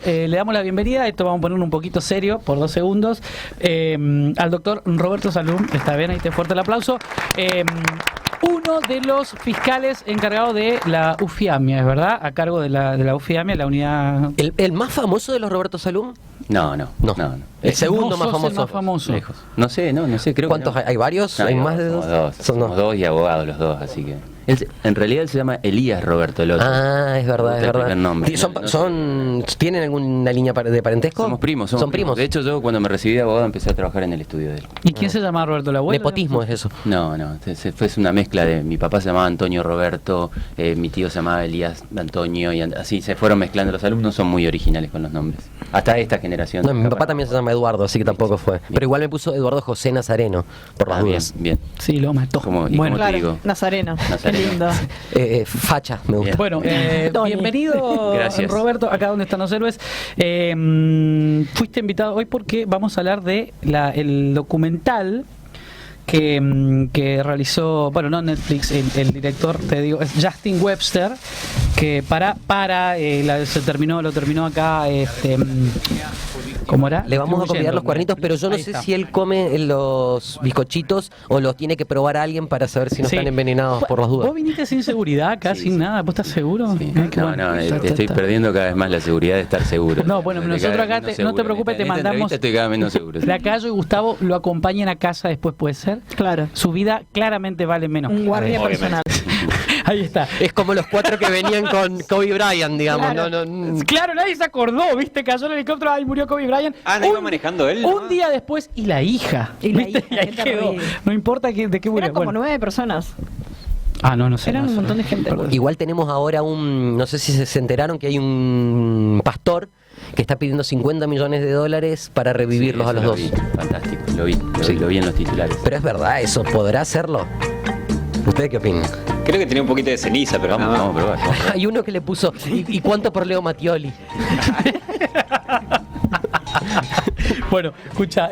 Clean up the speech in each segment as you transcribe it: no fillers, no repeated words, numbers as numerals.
le damos la bienvenida, esto vamos a poner un poquito serio por 2 segundos, al doctor Roberto Salum. Está bien, ahí te fuerte el aplauso. Uno de los fiscales encargados de la UFIAMIA, ¿es verdad? A cargo de la UFIAMIA, la unidad... ¿El más famoso de los Roberto Salum? No. El segundo no más sos famoso. el más famoso. Lejos. No sé, creo ¿Cuántos que hay? ¿Hay varios? No, ¿Hay más de somos dos? Somos dos y abogados los dos, así que... En realidad él se llama Elías Roberto el otro. Ah, es verdad, es El verdad. primer nombre. ¿Tienen alguna línea de parentesco? Somos primos. ¿Son primos? De hecho, yo cuando me recibí de abogado empecé a trabajar en el estudio de él. ¿Y quién se llama Roberto, el abuelo? Nepotismo es eso. No, fue una mezcla de... Mi papá se llamaba Antonio Roberto, mi tío se llamaba Elías Antonio, y así se fueron mezclando. Los alumnos son muy originales con los nombres. Hasta esta generación. No, mi papá también se llama Eduardo, así que tampoco fue. Bien. Pero igual me puso Eduardo José Nazareno, por las dudas. Bien. Sí, lo mató. ¿Cómo te Claro, digo? Nazareno. Qué lindo. Facha, me gusta. Bueno, bienvenido Gracias. Roberto, acá donde están los héroes. Fuiste invitado hoy porque vamos a hablar de el documental que realizó, bueno, no Netflix, el director, te digo, es Justin Webster, que lo terminó acá, ¿cómo era? Le vamos a copiar los Distribuyendo. cuernitos, pero yo no Ahí sé está. si él come los bizcochitos o los tiene que probar a alguien para saber si no Sí. están envenenados por las dudas. ¿Vos viniste sin seguridad acá, Sí, sin sí. nada? ¿Vos estás seguro? Sí. Ay, qué bueno. Estoy perdiendo cada vez más la seguridad de estar seguro. No, bueno, Cada nosotros vez acá, menos no seguro. te preocupes, te En esta mandamos... entrevista estoy cada vez menos seguro. La Cayo y Gustavo lo acompañan a casa después, ¿puede ser? Claro. Su vida claramente vale menos. Un guardia Obviamente. personal. Ahí está. Es como los 4 que venían con Kobe Bryant, digamos. Claro. No. Claro, nadie se acordó, ¿viste? Cayó el helicóptero, ahí murió Kobe Bryant. ¿no iba manejando él? Un día después, y la hija. Y la ¿viste? hija, Y ahí qué quedó. terrible. No importa de qué murió. Eran como Bueno. 9 personas. No sé. Eran no un sé. montón de gente. Perdón. Igual tenemos ahora no sé si se enteraron que hay un pastor que está pidiendo $50 millones para revivirlos Sí, a los eso dos. lo vi. Fantástico, Sí. lo vi en los titulares. Pero es verdad, ¿eso podrá hacerlo? ¿Ustedes qué opinan? Creo que tenía un poquito de ceniza, pero Vamos a probar. Hay uno que le puso, ¿y cuánto por Leo Mattioli? Bueno, escucha,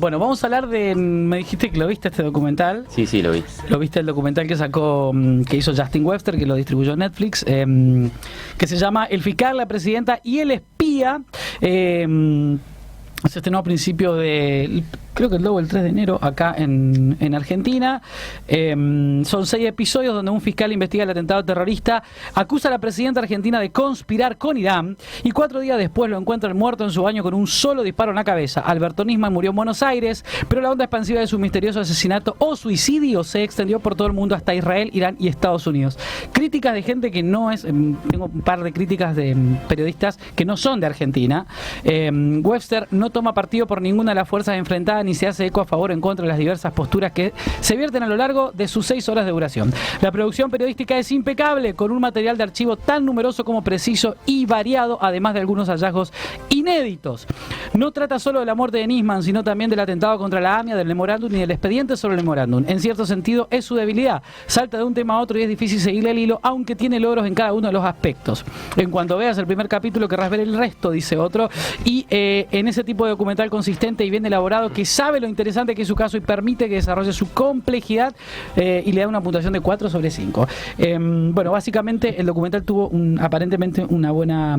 vamos a hablar de... Me dijiste que lo viste este documental. Sí, lo vi. Lo viste el documental que sacó, que hizo Justin Webster, que lo distribuyó Netflix, que se llama El fiscal, la presidenta y el espía. Se estrenó a principio de, creo que el 3 de enero acá en Argentina. Son 6 episodios donde un fiscal investiga el atentado terrorista, acusa a la presidenta argentina de conspirar con Irán y 4 días después lo encuentran muerto en su baño con un solo disparo en la cabeza. Alberto Nisman murió en Buenos Aires, pero la onda expansiva de su misterioso asesinato o suicidio se extendió por todo el mundo hasta Israel, Irán y Estados Unidos. Críticas de gente que no es... tengo un par de críticas de periodistas que no son de Argentina. Webster no toma partido por ninguna de las fuerzas enfrentadas ni se hace eco a favor o en contra de las diversas posturas que se vierten a lo largo de sus 6 horas de duración. La producción periodística es impecable, con un material de archivo tan numeroso como preciso y variado, además de algunos hallazgos inéditos. No trata solo de la muerte de Nisman, sino también del atentado contra la AMIA, del memorándum y del expediente sobre el memorándum. En cierto sentido, es su debilidad. Salta de un tema a otro y es difícil seguirle el hilo, aunque tiene logros en cada uno de los aspectos. En cuanto veas el primer capítulo, querrás ver el resto, dice otro. Y en ese tipo de documental consistente y bien elaborado, que sabe lo interesante que es su caso y permite que desarrolle su complejidad, y le da una puntuación de 4/5. Básicamente el documental tuvo aparentemente una buena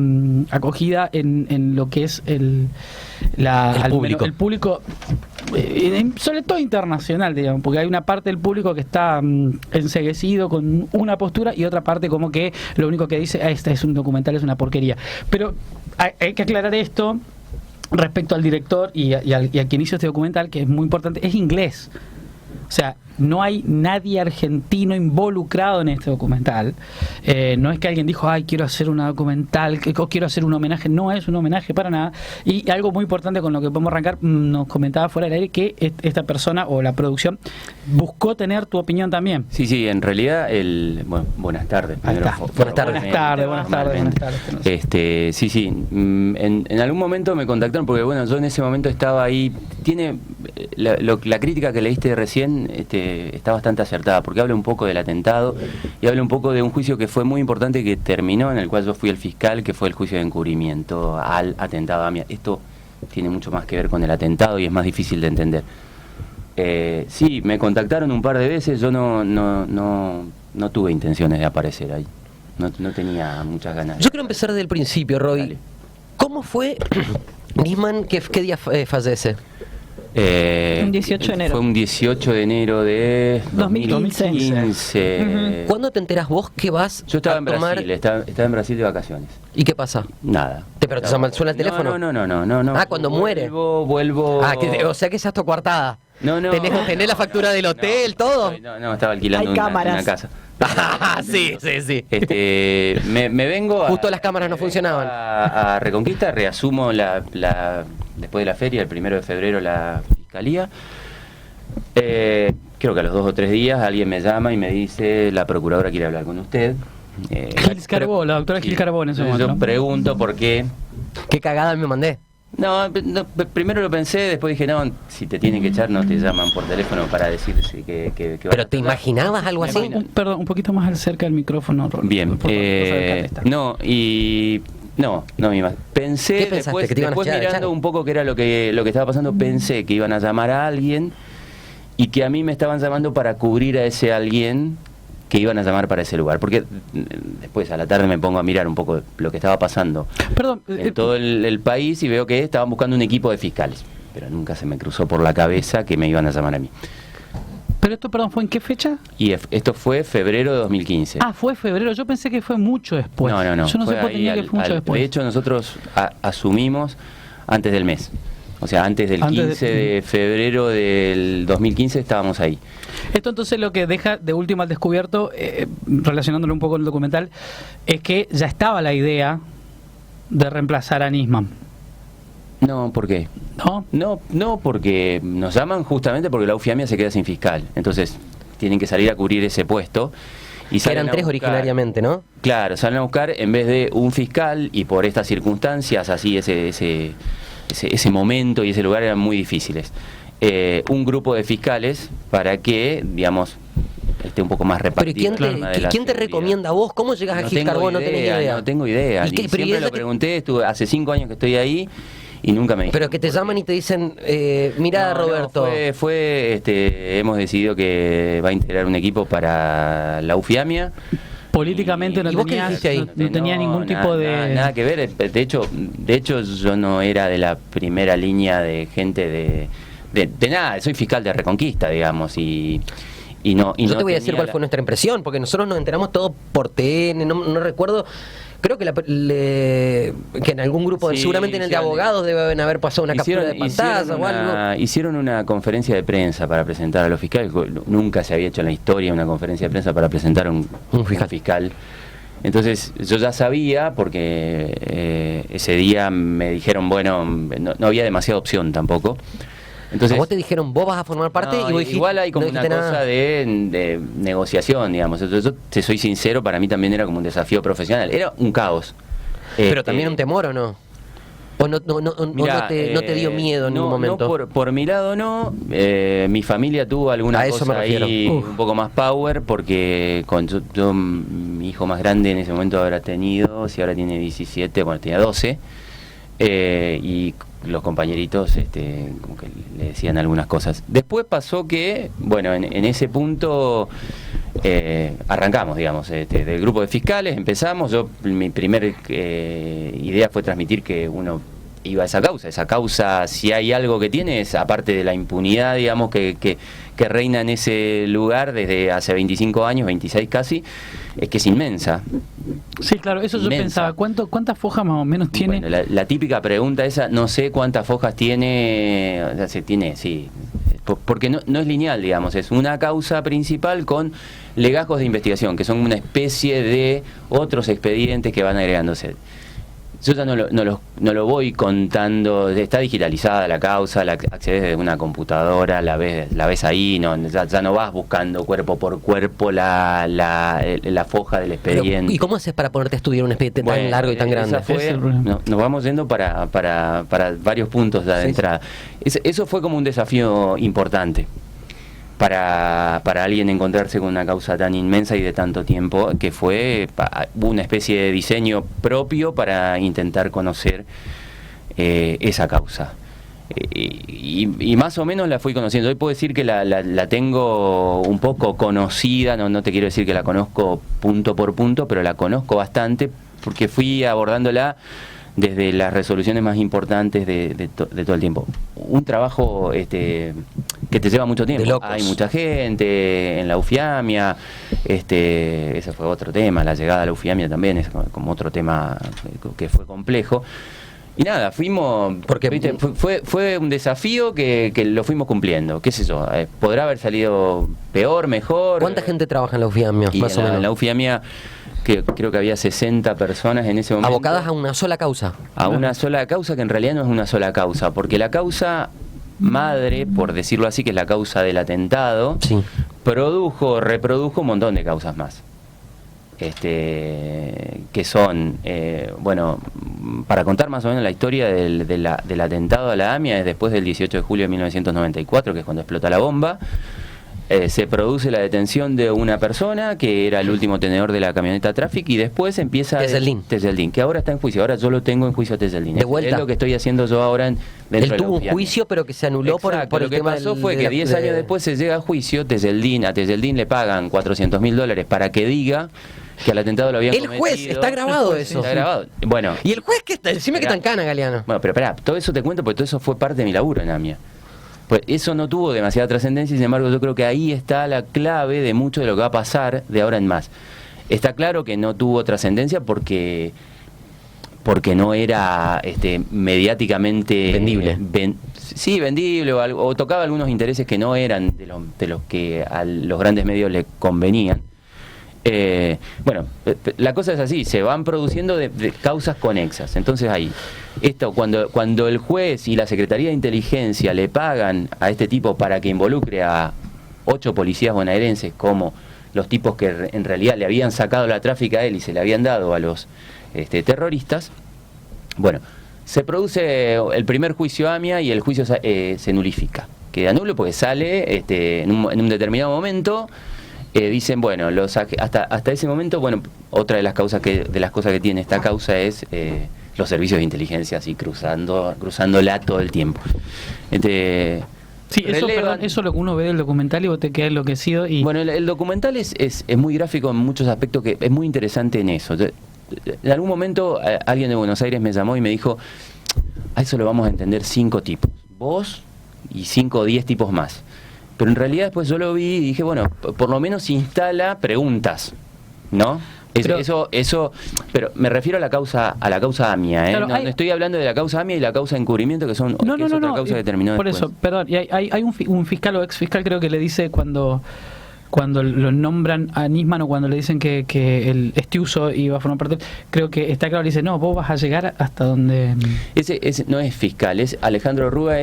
acogida en lo que es el público. El público, sobre todo internacional, digamos, porque hay una parte del público que está enceguecido con una postura y otra parte como que lo único que dice, este es un documental, es una porquería. Pero hay que aclarar esto respecto al director y a quien hizo este documental, que es muy importante, es inglés. O sea, no hay nadie argentino involucrado en este documental. No es que alguien dijo, ay, quiero hacer un documental, o quiero hacer un homenaje. No es un homenaje para nada. Y algo muy importante con lo que podemos arrancar, nos comentaba fuera del aire que esta persona o la producción buscó tener tu opinión también. Sí, en realidad, buenas tardes. Ahí está. Buenas tardes. Buenas tardes. Sí. En algún momento me contactaron porque, yo en ese momento estaba ahí. Tiene la crítica que leíste recién, está bastante acertada, porque habla un poco del atentado y habla un poco de un juicio que fue muy importante que terminó, en el cual yo fui el fiscal, que fue el juicio de encubrimiento al atentado a AMIA. Esto tiene mucho más que ver con el atentado y es más difícil de entender. Sí, me contactaron un par de veces, yo no tuve intenciones de aparecer ahí, no tenía muchas ganas. Yo quiero empezar desde el principio, Roy. Dale. ¿Cómo fue Nisman? ¿Qué día fallece? Un 18 de enero. Fue un 18 de enero de 2015. ¿Cuándo te enteras vos que vas Yo estaba a en tomar? Brasil, estaba en Brasil de vacaciones. ¿Y qué pasa? Nada. ¿Pero te suena el teléfono? No. Ah, cuando muere. Vuelvo. Ah, o sea que ya está coartada. No. ¿Tenés la factura del hotel, todo? No, estaba alquilando Hay cámaras. una casa. Sí. Me vengo Justo las cámaras no funcionaban. A Reconquista, reasumo después de la feria, el 1 de febrero, la fiscalía. Creo que a los 2 o 3 días alguien me llama y me dice: la procuradora quiere hablar con usted. Gil Carbó, la doctora Gil Carbó en ese Entonces momento. yo pregunto por qué. Qué cagada me mandé. No, primero lo pensé, después dije: no, si te tienen que echar no te llaman por teléfono para decirse que van a ¿Pero te tratar. imaginabas algo así? Perdón, un poquito más cerca del micrófono, Rolando. Bien, Por favor, acércate, está. no me imagino. Pensé, ¿Qué pensaste? ¿Que te iban a después echar? mirando un poco qué era lo que estaba pasando, pensé que iban a llamar a alguien y que a mí me estaban llamando para cubrir a ese alguien que iban a llamar para ese lugar. Porque después a la tarde me pongo a mirar un poco lo que estaba pasando Perdón, en todo el país y veo que estaban buscando un equipo de fiscales. Pero nunca se me cruzó por la cabeza que me iban a llamar a mí. pero esto, perdón, ¿fue en qué fecha? Y esto fue febrero de 2015. Ah, fue febrero. Yo pensé que fue mucho después. No. Yo no sé fue por qué ahí tenía que fue mucho después. De hecho, nosotros asumimos antes del mes. O sea, antes del 15 de febrero del 2015 estábamos ahí. Esto entonces lo que deja de último al descubierto, relacionándolo un poco con el documental, es que ya estaba la idea de reemplazar a Nisman, No, ¿por qué? ¿no? No, porque nos llaman justamente porque la UFIAMIA se queda sin fiscal. Entonces tienen que salir a cubrir ese puesto. Y Que eran salen a 3 buscar- originariamente, ¿no? Claro, salen a buscar en vez de un fiscal, y por estas circunstancias, así ese momento y ese lugar eran muy difíciles. Un grupo de fiscales para que, digamos, esté un poco más Pero ¿y repartido. quién el tema de la te seguridad. recomienda a vos? ¿Cómo llegas a Gil Carbó? No tenés idea. No tengo idea. ¿Y qué- Y pero y siempre eso lo pregunté, hace 5 años que estoy ahí y nunca me dijeron. Pero que te llaman y te dicen, mira, No, Roberto. hemos decidido que va a integrar un equipo para la UFIAMIA. Políticamente no ¿Y vos qué tenía, dijiste ahí? no tenía ningún tipo de... nada que ver. De hecho yo no era de la primera línea de gente de nada. Soy fiscal de Reconquista, digamos, y no. Y Yo no te voy a decir tenía cuál fue nuestra impresión, porque nosotros nos enteramos todo por TN, no recuerdo. Creo que que en algún grupo, Sí, seguramente en el de hicieron- abogados deben haber pasado una captura de pantalla o algo. Hicieron una conferencia de prensa para presentar a los fiscales. Nunca se había hecho en la historia una conferencia de prensa para presentar a un fiscal. Entonces yo ya sabía, porque ese día me dijeron, bueno, no había demasiada opción tampoco. Entonces, A vos te dijeron, vos vas a formar parte no, y vos dijiste, igual hay como no una dijiste cosa nada. de negociación, digamos. Entonces, yo te soy sincero, para mí también era como un desafío profesional. Era un caos. Pero también un temor, ¿o no? ¿O no Mirá, no te dio miedo en ningún momento? No, por mi lado no. Mi familia tuvo alguna A eso me cosa ahí refiero. un poco más power, porque mi hijo más grande en ese momento habrá tenido, si ahora tiene 17, bueno, tenía 12. Y los compañeritos como que le decían algunas cosas. Después pasó que, bueno, en ese punto arrancamos, digamos, del grupo de fiscales, empezamos. Mi primer idea fue transmitir que uno iba a esa causa. Esa causa, si hay algo que tiene, es aparte de la impunidad, digamos, que reina en ese lugar desde hace 25 años, 26 casi, es que es inmensa. Sí, claro, eso yo Inmensa. pensaba. ¿Cuántas fojas más o menos tiene? Bueno, la típica pregunta esa, no sé cuántas fojas tiene, o sea, sí, porque no es lineal, digamos, es una causa principal con legajos de investigación, que son una especie de otros expedientes que van agregándose. Yo ya no lo voy contando, está digitalizada la causa, accedes desde una computadora, la ves ahí, ya no vas buscando cuerpo por cuerpo la foja del Pero, expediente. ¿y cómo haces para ponerte a estudiar un expediente tan Bueno, largo y tan grande? esa fue- Ese es el problema. nos vamos yendo para varios puntos de Sí. entrada. Eso fue como un desafío importante para alguien encontrarse con una causa tan inmensa y de tanto tiempo, que fue una especie de diseño propio para intentar conocer esa causa. Y más o menos la fui conociendo. Hoy puedo decir que la tengo un poco conocida, no te quiero decir que la conozco punto por punto, pero la conozco bastante porque fui abordándola desde las resoluciones más importantes de todo el tiempo. Un trabajo que te lleva mucho tiempo. De locos. Hay mucha gente en la Ufiamia, ese fue otro tema, la llegada a la Ufiamia también es como otro tema que fue complejo. Y nada, fuimos, porque ¿viste? Fue un desafío que lo fuimos cumpliendo, qué sé yo, podrá haber salido peor, mejor. ¿Cuánta gente trabaja en la Ufiamia, Y más o menos? en la Ufiamia, que creo que había 60 personas en ese momento. Abocadas a una sola causa. A una sola causa, que en realidad no es una sola causa, porque la causa madre, por decirlo así, que es la causa del atentado, Sí. reprodujo un montón de causas más. Que son, bueno, para contar más o menos la historia del atentado a la AMIA, es después del 18 de julio de 1994, que es cuando explota la bomba. Se produce la detención de una persona que era el último tenedor de la camioneta Traffic, y después empieza Teseldín, que ahora está en juicio. Ahora yo lo tengo en juicio a Teseldín. De vuelta. Es lo que estoy haciendo yo ahora dentro Él de la tuvo un Ufiamia. juicio, pero que se anuló por Exacto, el lo que tema pasó del- fue de que la- 10 años después se llega a juicio. A Teseldín le pagan $400.000 para que diga que al atentado lo habían El cometido. juez, está grabado eso. Está grabado. Bueno, Y el juez que está, decime que Esperá. tan cana, Galeano. bueno, pero espera, todo eso te cuento porque todo eso fue parte de mi laburo en AMIA. Pues eso no tuvo demasiada trascendencia, y sin embargo yo creo que ahí está la clave de mucho de lo que va a pasar de ahora en más. Está claro que no tuvo trascendencia porque no era mediáticamente Vendible. Sí, vendible, o tocaba algunos intereses que no eran de los que a los grandes medios le convenían. Bueno, la cosa es así, se van produciendo de causas conexas. Entonces ahí, cuando el juez y la Secretaría de Inteligencia le pagan a este tipo para que involucre a 8 policías bonaerenses, como los tipos que en realidad le habían sacado la tráfica a él y se le habían dado a los terroristas, bueno, se produce el primer juicio AMIA y el juicio se nulifica. Queda nulo porque sale en un determinado momento. Dicen, bueno, hasta ese momento, bueno, otra de las cosas que tiene esta causa es los servicios de inteligencia así cruzándola todo el tiempo. Sí, eso es lo que uno ve del documental y vos te quedás enloquecido. Y Bueno, el documental es muy gráfico en muchos aspectos, que es muy interesante en eso. En algún momento alguien de Buenos Aires me llamó y me dijo, a eso lo vamos a entender 5 tipos, vos y 5 o 10 tipos más. Pero en realidad después yo lo vi y dije, bueno, por lo menos instala preguntas, ¿no? Pero me refiero a la causa AMIA, ¿eh? Claro, No estoy hablando de la causa AMIA y la causa de encubrimiento, que es otra causa que terminó por después. eso, perdón, y hay un fiscal o ex fiscal, creo que le dice cuando lo nombran a Nisman, o cuando le dicen que el Estiuso iba a formar parte, creo que está claro, le dice, no, vos vas a llegar hasta donde... Ese no es fiscal, es Alejandro Rúa,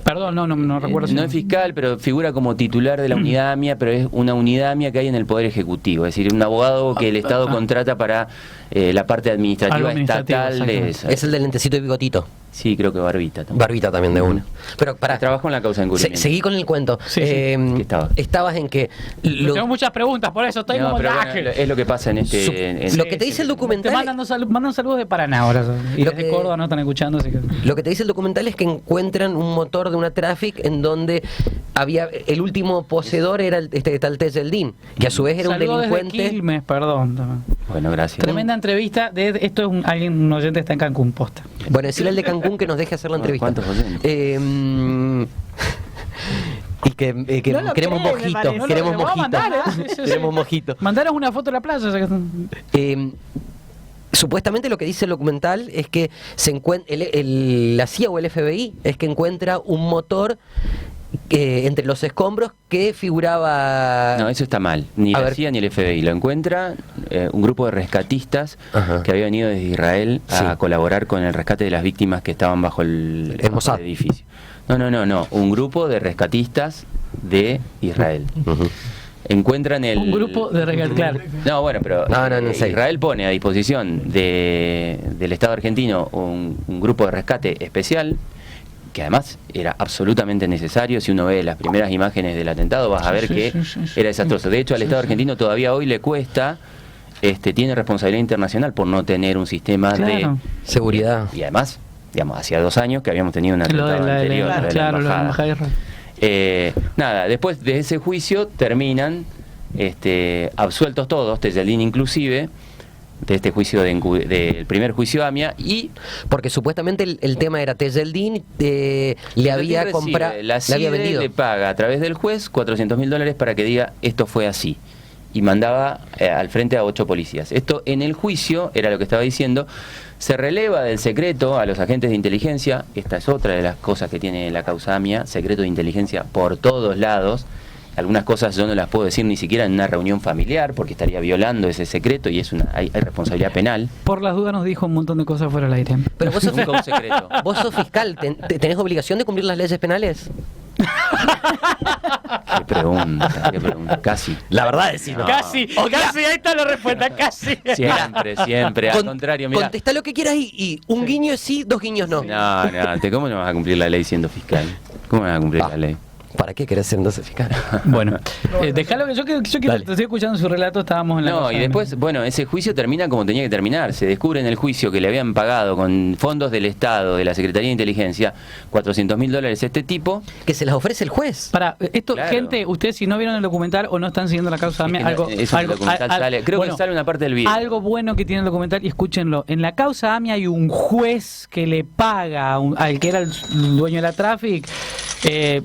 Perdón, no recuerdo. No es fiscal, pero figura como titular de la unidad AMIA, pero es una unidad AMIA que hay en el Poder Ejecutivo, es decir, un abogado que el Estado contrata para la parte administrativa estatal de eso. Es el del lentecito y bigotito. Sí, creo que Barbita también. Barbita también de una. Pero para Trabajo en la causa de encubrimiento. seguí con el cuento. Sí, sí. ¿Qué estaba? Estabas en que Tengo muchas preguntas, por eso estoy No, como... pero bueno, es lo que pasa en Lo que te dice el documental... Te mandan saludos de Paraná ahora. Y Lo desde que- Córdoba no están escuchando, así que... Lo que te dice el documental es que encuentran un motor de una Traffic en donde había el último poseedor era el tal Teseldín, que a su vez era un Saludos desde delincuente. Quilmes, perdón. también. Bueno, gracias. Tremenda entrevista. Esto es un oyente está en Cancún, posta. Bueno, decirle al de Cancún que nos deje hacer la entrevista. ¿Cuántos oyentes? Y que No lo queremos cree, me mojito, parece. queremos Lo voy a mojito. mandar, sí, sí, sí. Queremos mojito. Mandaros una foto de la playa. o sea que- Supuestamente lo que dice el documental es que se encuentra la CIA o el FBI es que encuentra un motor entre los escombros que figuraba. No, eso está mal. Ni A la ver. CIA ni el FBI. Lo encuentra un grupo de rescatistas Ajá. que había venido desde Israel a Sí. colaborar con el rescate de las víctimas que estaban bajo el Mossad. edificio. No. Un grupo de rescatistas de Israel. Ujú. Encuentran el... Un grupo de claro. No, bueno, pero No, en serio. Israel pone a disposición del Estado argentino un grupo de rescate especial, que además era absolutamente necesario. Si uno ve las primeras imágenes del atentado, vas a ver Sí, que sí, sí, sí. era desastroso. De hecho, al Sí, Estado sí. argentino todavía hoy le cuesta, tiene responsabilidad internacional por no tener un sistema Claro. Seguridad. Y además, digamos, hacía 2 años que habíamos tenido un Lo atentado de la anterior, lo de la claro, lo de la embajada. embajada de Israel. Nada, después de ese juicio terminan absueltos todos, Teseldín inclusive, de este juicio del primer juicio AMIA. Y porque supuestamente el tema era Tejeldín le había comprado, la le había CIDE vendido. le paga a través del juez $400.000 para que diga esto fue así, y mandaba al frente a 8 policías. Esto en el juicio era lo que estaba diciendo. Se releva del secreto a los agentes de inteligencia. Esta es otra de las cosas que tiene la causa AMIA, secreto de inteligencia por todos lados. Algunas cosas yo no las puedo decir ni siquiera en una reunión familiar porque estaría violando ese secreto y hay responsabilidad penal. Por las dudas nos dijo un montón de cosas fuera del aire. Pero vos sos, Nunca un secreto. vos sos fiscal, ¿tenés obligación de cumplir las leyes penales? Qué pregunta, casi. La verdad es sí, no. Casi, casi, ahí está la respuesta, casi. Siempre, al contrario, mira. Contestá lo que quieras y un guiño es sí, 2 guiños no. No, ¿cómo no vas a cumplir la ley siendo fiscal? ¿Cómo vas a cumplir la ley? ¿Para qué querés ser entonces fiscal? Bueno, déjalo que yo quiero Dale. te estoy escuchando su relato, estábamos en la No, cosa y de- después, bueno, ese juicio termina como tenía que terminar. Se descubre en el juicio que le habían pagado con fondos del Estado, de la Secretaría de Inteligencia, $400.000 este tipo. Que se las ofrece el juez. Para, esto, Claro. gente, ustedes si no vieron el documental o no están siguiendo la causa AMIA, Es que algo, eso en el documental sale, creo que sale una parte del video. Algo bueno que tiene el documental, y escúchenlo. En la causa AMIA hay un juez que le paga al que era el dueño de la Traffic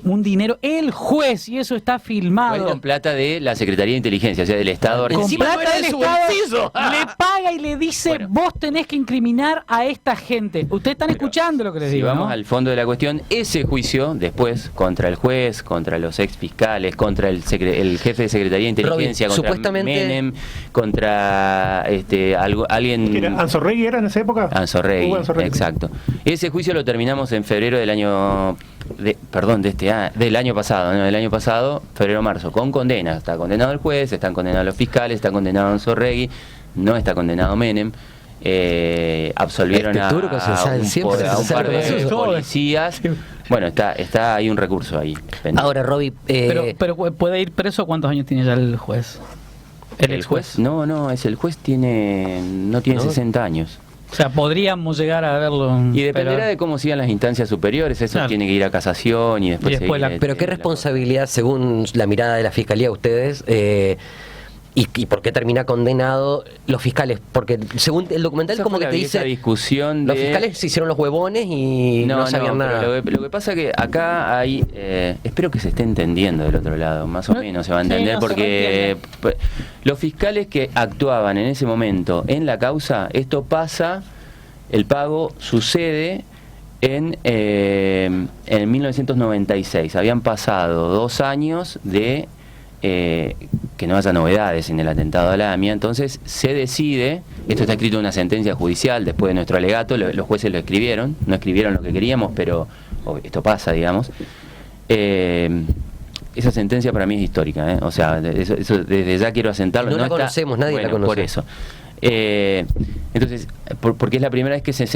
un dinero, el juez, y eso está Fue filmado. con plata de la Secretaría de Inteligencia, o sea, del Estado Con argentino. Encima no plata era del de su Estado, bolsillo. le paga y le dice, Bueno. vos tenés que incriminar a esta gente. Ustedes están escuchando lo que les Si digo, vamos ¿no? al fondo de la cuestión, ese juicio después contra el juez, contra los ex fiscales, contra el jefe de Secretaría de Inteligencia, Robin, contra supuestamente- Menem, contra alguien... ¿Era ¿Anzorregui era en esa época? Anzorregui, Hugo Anzorregui. exacto. Ese juicio lo terminamos en febrero del año del año pasado, ¿no? Del año pasado, febrero-marzo, con condena. Está condenado el juez, están condenados los fiscales, está condenado Anzorregui, no está condenado Menem. Absolvieron Este turco se sabe siempre, a un se par sabe de todo. policías. Bueno, está hay un recurso ahí. pendiente. Ahora, Roby, Pero ¿puede ir preso? ¿Cuántos años tiene ya el juez? El ex juez. No, el juez no tiene ¿No? 60 años. O sea, podríamos llegar a verlo. Y dependerá pero- de cómo sigan las instancias superiores, eso Claro. tiene que ir a casación y después, Y después seguir, pero qué responsabilidad, según la mirada de la fiscalía, ustedes, y por qué termina condenado los fiscales, porque según el documental Esa como fue que la te vieja dice, discusión los de- fiscales se hicieron los huevones y no sabían pero nada. Lo que pasa que acá hay, espero que se esté entendiendo del otro lado, más o menos se va a Sí, entender, no, se porque los fiscales que actuaban en ese momento en la causa, esto pasa, el pago sucede en 1996. Habían pasado 2 años de que no haya novedades en el atentado a la AMIA, entonces se decide, esto está escrito en una sentencia judicial después de nuestro alegato, los jueces lo escribieron, no escribieron lo que queríamos, pero esto pasa, digamos. Esa sentencia para mí es histórica, o sea, eso desde ya quiero asentarlo. No la conocemos, nadie la conoce. Por eso. Entonces, porque es la primera vez que se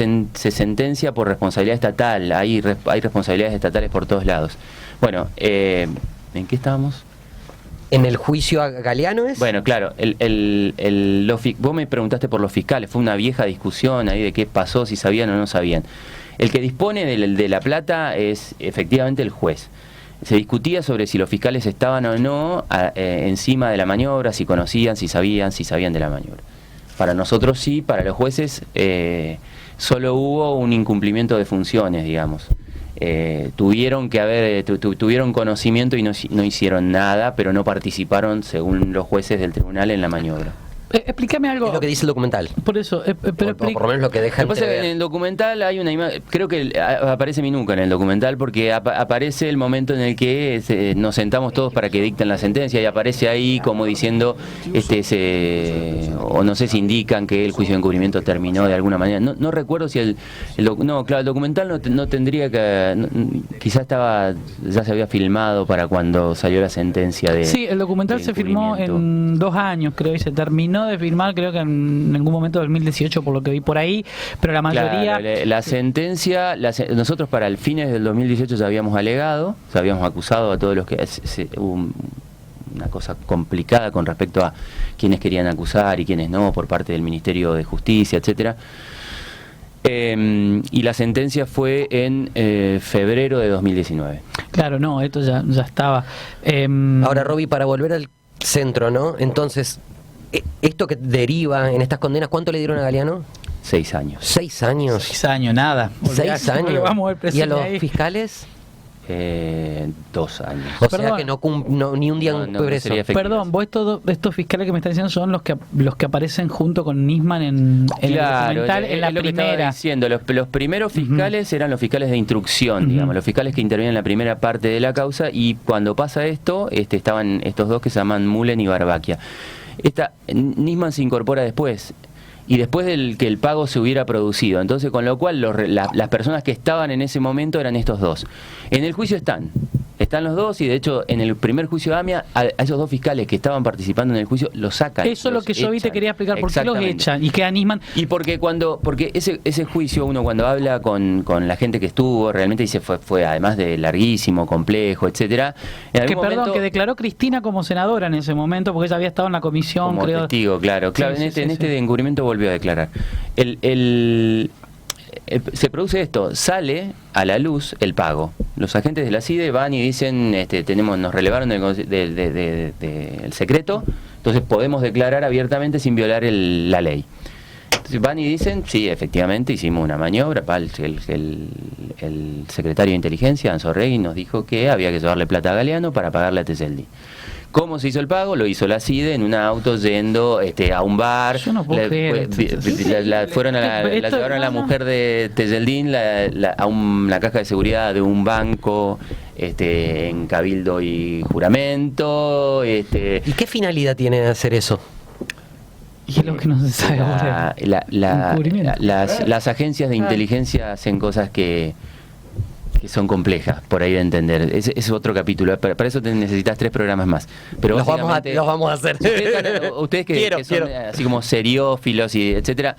sentencia por responsabilidad estatal, hay responsabilidades estatales por todos lados. Bueno, ¿en qué estábamos? En el juicio a Galeano es... Bueno, claro, vos me preguntaste por los fiscales, fue una vieja discusión ahí de qué pasó, si sabían o no sabían. El que dispone de la plata es efectivamente el juez. Se discutía sobre si los fiscales estaban o no encima de la maniobra, si conocían, si sabían de la maniobra. Para nosotros sí, para los jueces solo hubo un incumplimiento de funciones, digamos. Tuvieron conocimiento y no hicieron nada, pero no participaron, según los jueces del tribunal, en la maniobra. Explícame algo. Es lo que dice el documental. Por eso, pero O por lo menos lo que deja Lo que pasa es que en entrever. el documental hay una imagen, creo que aparece mi nuca en el documental, porque aparece el momento en el que nos sentamos todos para que dicten la sentencia y aparece ahí como diciendo, o no sé si indican que el juicio de encubrimiento terminó de alguna manera. No recuerdo si el documental no tendría que, quizás ya se había filmado para cuando salió la sentencia de... Sí, el documental de se filmó encubrimiento. en 2 años, creo, y se terminó de filmar, creo que en algún momento del 2018, por lo que vi por ahí, pero la mayoría... Claro, la sentencia, nosotros para el fines del 2018 ya habíamos alegado, ya habíamos acusado a todos los que... hubo una cosa complicada con respecto a quienes querían acusar y quienes no, por parte del Ministerio de Justicia, etcétera. Y la sentencia fue en febrero de 2019. Claro, no, esto ya estaba. Ahora, Roby, para volver al centro, ¿no? Entonces, esto que deriva en estas condenas, ¿cuánto le dieron a Galeano? 6 años. 6 años. 6 años, nada. 6 años. Le vamos a ver ¿Y a los ahí. fiscales? 2 años. O Perdón. sea que ni un día No, en no preso. sería efectivo. Perdón, vos estos fiscales que me están diciendo son los que aparecen junto con Nisman en el documental, en la es lo que estaba primera. diciendo. Los primeros fiscales eran los fiscales de instrucción, digamos, los fiscales que intervienen en la primera parte de la causa, y cuando pasa esto, estaban estos dos que se llaman Mullen y Barbaquia. Nisman se incorpora después. Y después del que el pago se hubiera producido. Entonces, con lo cual, las personas que estaban en ese momento eran estos dos. En el juicio están los dos, y de hecho, en el primer juicio de AMIA, a esos dos fiscales que estaban participando en el juicio, los sacan. Eso es lo que yo vi, te quería explicar por qué los Exactamente. echan y queda Nisman. Y porque ese juicio, uno cuando habla con la gente que estuvo, realmente dice fue además de larguísimo, complejo, etcétera. En algún momento, Que declaró Cristina como senadora en ese momento, porque ella había estado en la comisión, como creo. testigo, claro. Sí, En este de encubrimiento volvió a declarar. Se produce esto, sale a la luz el pago. Los agentes de la CIDE van y dicen, nos relevaron del secreto, entonces podemos declarar abiertamente sin violar la ley. Entonces van y dicen, sí, efectivamente hicimos una maniobra. El secretario de Inteligencia, Anzorregui, nos dijo que había que llevarle plata a Galeano para pagarle a Teseldi. ¿Cómo se hizo el pago? Lo hizo la CIDE en un auto yendo a un bar. Yo no puedo creer esto. La llevaron a la mujer de Teseldín a la caja de seguridad de un banco en cabildo y juramento. ¿Y qué finalidad tiene hacer eso? Y es lo que no se sabe ahora. Encubrimiento. Las agencias de inteligencia hacen cosas que son complejas por ahí de entender. Es otro capítulo. Para eso necesitas 3 programas más. Pero los vamos a hacer. Ustedes que son así como seriófilos y etcétera,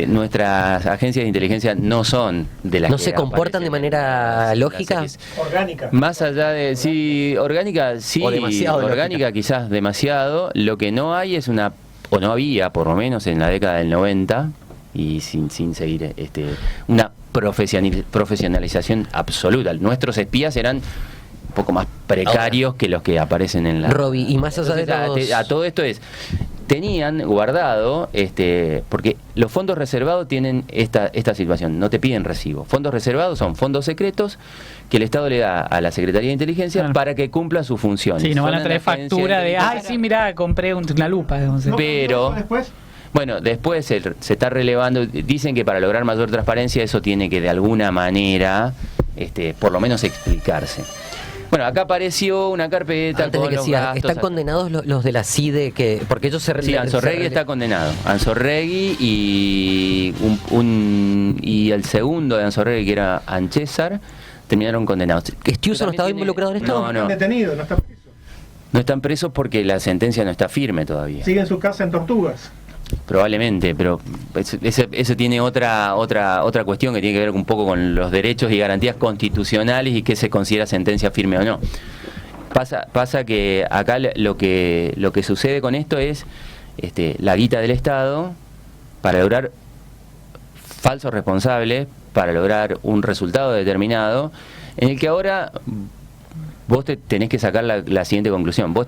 nuestras agencias de inteligencia no son de las ¿No que se comportan de manera lógica? Orgánica. Más allá de orgánica, sí, O demasiado orgánica lógica. quizás demasiado. Lo que no hay es o no había, por lo menos en la década del 90, y sin seguir una profesionalización absoluta. Nuestros espías eran un poco más precarios que los que aparecen en la... Robbie, y más allá de Entonces, a todo esto tenían guardado, porque los fondos reservados tienen esta situación, no te piden recibo. Fondos reservados son fondos secretos que el Estado le da a la Secretaría de Inteligencia para que cumpla sus funciones. Sí, no van a Son traer una agencia factura de, inteligencia. sí, mirá, compré una lupa. Digamos. Pero... Después, Bueno, después se está relevando, dicen que para lograr mayor transparencia eso tiene que de alguna manera, por lo menos explicarse. Bueno, acá apareció una carpeta Antes de con que los siga, gastos. ¿están condenados los de la CIDE? Porque ellos Sí, Anzorregui está condenado. Anzorregui y el segundo de Anzorregui, que era Anchésar, terminaron condenados. ¿Estiuso no estaba involucrado en esto? No. detenido, no está preso. No están presos porque la sentencia no está firme todavía. Sigue en su casa en Tortugas. Probablemente, pero eso tiene otra cuestión que tiene que ver un poco con los derechos y garantías constitucionales y qué se considera sentencia firme o no. Pasa que acá lo que sucede con esto es la guita del Estado para lograr falsos responsables, para lograr un resultado determinado, en el que ahora vos tenés que sacar la siguiente conclusión. Vos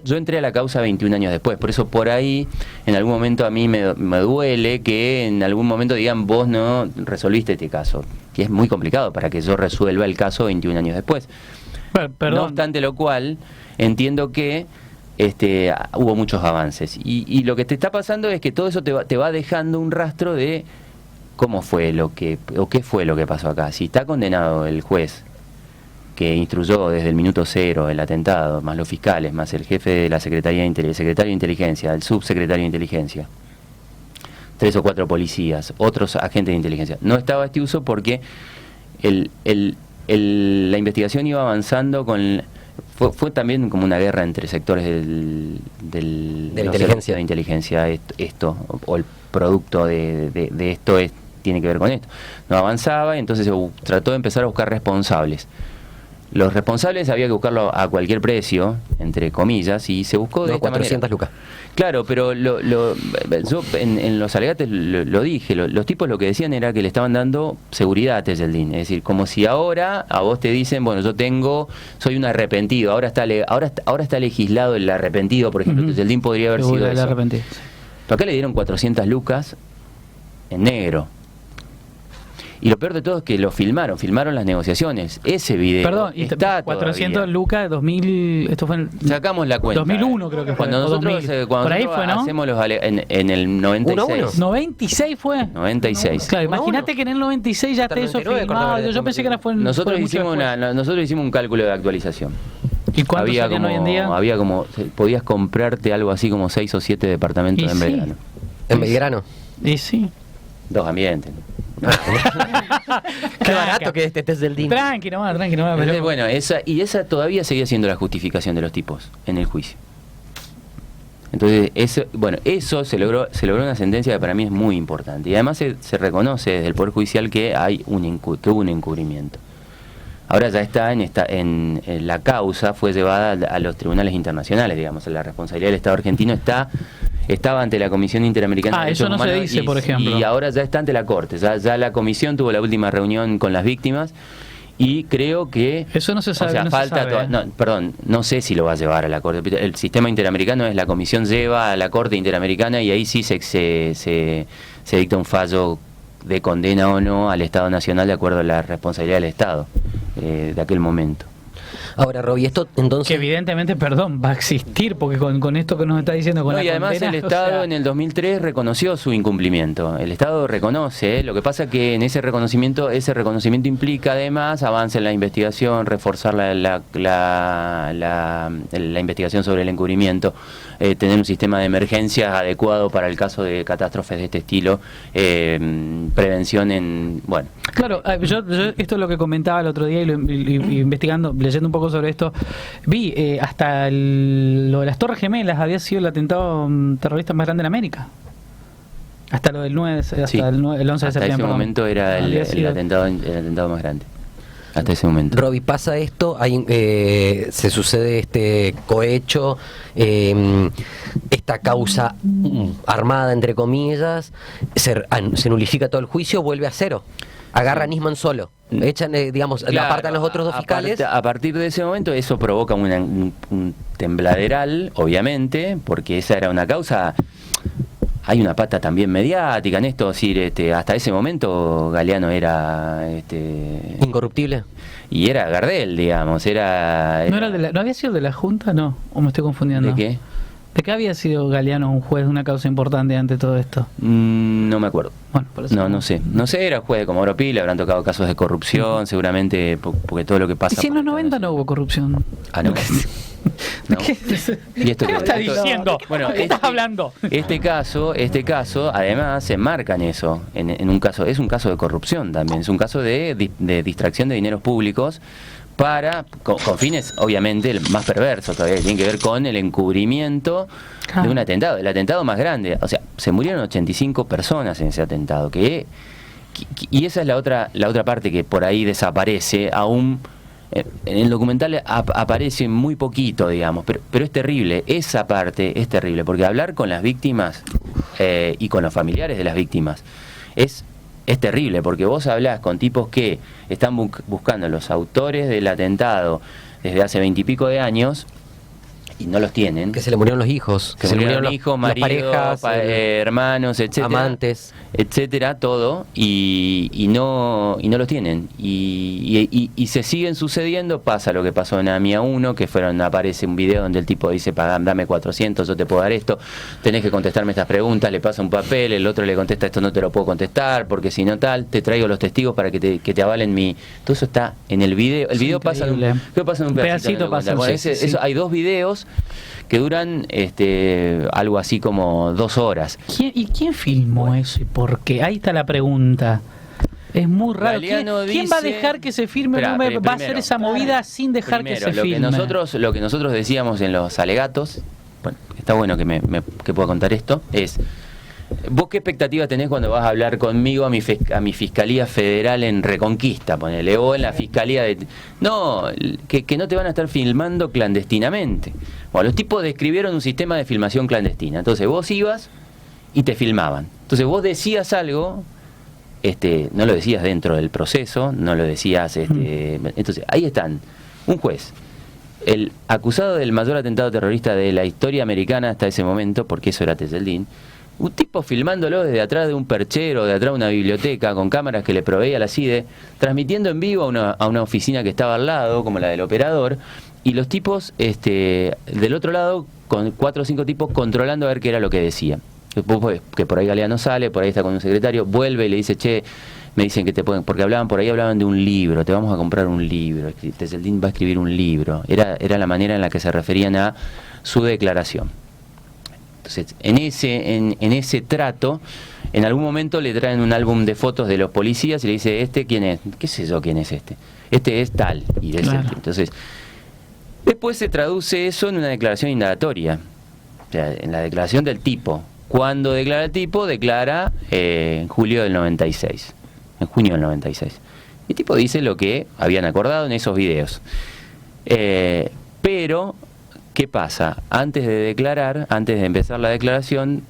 yo entré a la causa 21 años después, por eso por ahí en algún momento a mí me duele que en algún momento digan vos no resolviste este caso, que es muy complicado para que yo resuelva el caso 21 años después. Perdón. No obstante lo cual, entiendo que hubo muchos avances y lo que te está pasando es que todo eso te va dejando un rastro de cómo fue qué fue lo que pasó acá. Si está condenado el juez que instruyó desde el minuto cero el atentado, más los fiscales, más el jefe de la Secretaría el secretario de Inteligencia, el subsecretario de Inteligencia, 3 o 4 policías, otros agentes de inteligencia. No estaba Estiuso porque la investigación iba avanzando fue también como una guerra entre sectores de inteligencia. De inteligencia. Esto o el producto de esto tiene que ver con esto. No avanzaba y entonces se trató de empezar a buscar responsables. los responsables había que buscarlo a cualquier precio, entre comillas, y se buscó de No, esta 400 manera. lucas. Claro, pero yo en los alegatos lo dije, los tipos lo que decían era que le estaban dando seguridad a Tejeldín, es decir, como si ahora a vos te dicen, bueno, soy un arrepentido, ahora está legislado el arrepentido, por ejemplo, Tejeldín podría haber sido El eso. arrepentido. Pero acá le dieron 400 lucas en negro. Y lo peor de todo es que lo filmaron las negociaciones. Ese video Perdón, y está 400 todavía. lucas de 2000, esto fue en Sacamos la cuenta. 2001 creo que fue. Cuando o nosotros, 2000. cuando Por ahí nosotros fue, ¿no? hacemos en el 96. 96 fue. 96. Claro, Uno a imagínate uno. que en el 96 ya Hasta esté el eso 99 filmado. cortaba Yo pensé que era fue Nosotros mucho hicimos después. nosotros hicimos un cálculo de actualización. ¿Y cuánto Había salían como, hoy en día? había como, podías comprarte algo así como 6 o 7 departamentos Y en sí. Belgrano. En Belgrano. Y sí. 2 ambientes. Qué barato que este Tejeldín. Tranqui nomás. Entonces, Pero, bueno, esa todavía seguía siendo la justificación de los tipos en el juicio. Entonces, eso se logró una sentencia que para mí es muy importante. Y además se reconoce desde el Poder Judicial que que hubo un encubrimiento. Ahora ya está en la causa, fue llevada a los tribunales internacionales, digamos, la responsabilidad del Estado argentino estaba ante la Comisión Interamericana de Derechos eso no se Humanos dice, por ejemplo. y ahora ya está ante la Corte. Ya la Comisión tuvo la última reunión con las víctimas y creo que... Eso no se sabe. O sea, no se falta... sabe. no sé si lo va a llevar a la Corte. El sistema interamericano es la Comisión lleva a la Corte Interamericana y ahí sí se dicta un fallo de condena o no al Estado Nacional de acuerdo a la responsabilidad del Estado de aquel momento. Ahora, Roby, esto entonces... Que evidentemente, perdón, va a existir, porque con esto que nos está diciendo con No, la y además condena, el Estado o sea, en el 2003 reconoció su incumplimiento. El Estado reconoce, lo que pasa que en ese reconocimiento implica además avance en la investigación, reforzar la investigación sobre el encubrimiento, tener un sistema de emergencias adecuado para el caso de catástrofes de este estilo, prevención en... Bueno. Claro, yo esto es lo que comentaba el otro día y investigando, leyendo un poco sobre esto, vi hasta lo de las Torres Gemelas había sido el atentado terrorista más grande en América. Hasta lo del 9, hasta Sí. el 11 de Hasta septiembre. ese perdón. momento era Había el sido. atentado más grande. Hasta ese momento. Roby, pasa esto, se sucede este cohecho, esta causa armada, entre comillas, se nulifica todo el juicio, vuelve a cero. Agarra a Nisman solo. Echan, digamos, la Claro, apartan los otros dos fiscales. A partir de ese momento eso provoca un tembladeral, obviamente, porque esa era una causa. Hay una pata también mediática en esto, es decir, hasta ese momento Galeano era Incorruptible. y era Gardel, digamos, ¿No había sido de la Junta? No, o me estoy confundiendo. ¿De qué? ¿De qué había sido Galeano un juez de una causa importante ante todo esto? No me acuerdo. Bueno, por eso No sé. No sé, era juez de Comodoro Pi, le habrán tocado casos de corrupción, seguramente, porque todo lo que pasa... ¿Y si en los 90 no hubo corrupción? Ah, no. No. ¿Qué, ¿Y esto ¿Qué qué? estás Esto- diciendo? Bueno, ¿Qué estás hablando? Este caso, además, se enmarca en eso, en un caso, es un caso de corrupción también, es un caso de distracción de dineros públicos con fines, obviamente, más perversos todavía, que tienen que ver con el encubrimiento de un atentado, el atentado más grande. O sea, se murieron 85 personas en ese atentado, y esa es la otra parte que por ahí desaparece aún. En el documental aparece muy poquito, digamos, pero es terrible, esa parte es terrible, porque hablar con las víctimas y con los familiares de las víctimas es terrible, porque vos hablás con tipos que están buscando los autores del atentado desde hace 20 y pico de años y no los tienen. Que se le murieron los hijos. Que se murieron hijos, las maridos, parejas, hermanos, etcétera, amantes, etcétera, todo, y no los tienen, y se siguen sucediendo. Pasa lo que pasó en AMIA 1, que aparece un video donde el tipo dice: dame 400, yo te puedo dar esto, tenés que contestarme estas preguntas, le pasa un papel, el otro le contesta: esto no te lo puedo contestar, porque si no tal, te traigo los testigos para que te avalen mi... Todo eso está en el video. El video pasa en un pedacito Pedacito pasa, bueno, sí. hay 2 videos que duran algo así como 2 horas. ¿Y quién filmó eso y por qué? Ahí está la pregunta. Es muy raro. ¿Quién va a dejar que se firme? Espera, va a hacer esa movida sin dejar que se filme? Lo que nosotros decíamos en los alegatos, bueno, está bueno que pueda contar esto, es ¿Vos qué expectativas tenés cuando vas a hablar conmigo a mi Fiscalía Federal en Reconquista, ponele, o en la Fiscalía de... No, que no te van a estar filmando clandestinamente. Bueno, los tipos describieron un sistema de filmación clandestina. Entonces vos ibas y te filmaban. Entonces vos decías algo, no lo decías dentro del proceso, no lo decías... Entonces ahí están, un juez, el acusado del mayor atentado terrorista de la historia americana hasta ese momento, porque eso era Teseldín, un tipo filmándolo desde atrás de un perchero, de atrás de una biblioteca, con cámaras que le proveía la CIDE, transmitiendo en vivo a una oficina que estaba al lado, como la del operador, y los tipos del otro lado, con 4 o 5 tipos, controlando a ver qué era lo que decía. Que por ahí Galeano sale, por ahí está con un secretario, vuelve y le dice, che, me dicen que te pueden... Porque por ahí hablaban de un libro, te vamos a comprar un libro, Teseldín va a escribir un libro. Era la manera en la que se referían a su declaración. Entonces, en ese trato, en algún momento le traen un álbum de fotos de los policías y le dice, ¿quién es? ¿Qué sé yo quién es este? Este es tal. Y claro. Entonces, después se traduce eso en una declaración indagatoria. O sea, en la declaración del tipo. Cuando declara el tipo, declara en julio del 96. En junio del 96. Y el tipo dice lo que habían acordado en esos videos. Pero... ¿qué pasa? Antes de declarar, antes de empezar la declaración,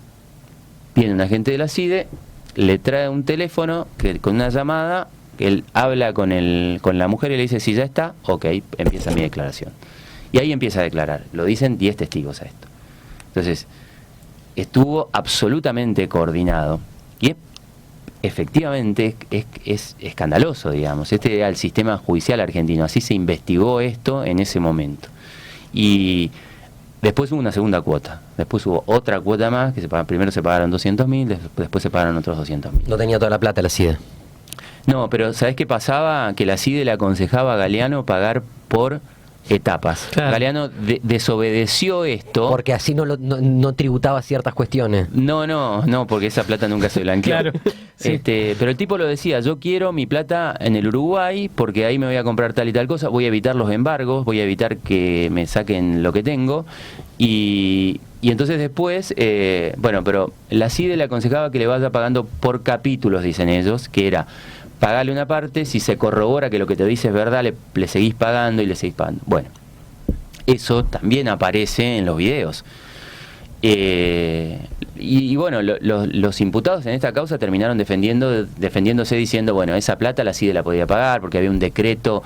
viene un agente de la CIDE, le trae un teléfono con una llamada, que él habla con la mujer y le dice, si ya está, ok, empieza mi declaración. Y ahí empieza a declarar. Lo dicen 10 testigos a esto. Entonces, estuvo absolutamente coordinado. Y efectivamente es escandaloso, digamos. Este era el sistema judicial argentino. Así se investigó esto en ese momento. Y después hubo una segunda cuota, después hubo otra cuota más, que primero se pagaron 200.000, después se pagaron otros 200.000. No tenía toda la plata la CIDE. No, pero ¿sabés qué pasaba? Que la CIDE le aconsejaba a Galeano pagar por etapas. Claro. Galeano desobedeció esto. Porque así no tributaba ciertas cuestiones. No, porque esa plata nunca se blanqueó. Claro. Sí. Pero el tipo lo decía, yo quiero mi plata en el Uruguay porque ahí me voy a comprar tal y tal cosa, voy a evitar los embargos, voy a evitar que me saquen lo que tengo. Y entonces después, pero la CIDE le aconsejaba que le vaya pagando por capítulos, dicen ellos, que era... pagarle una parte, si se corrobora que lo que te dice es verdad, le seguís pagando y le seguís pagando. Bueno, eso también aparece en los videos. Y bueno, los imputados en esta causa terminaron defendiéndose diciendo, bueno, esa plata la CIDE la podía pagar porque había un decreto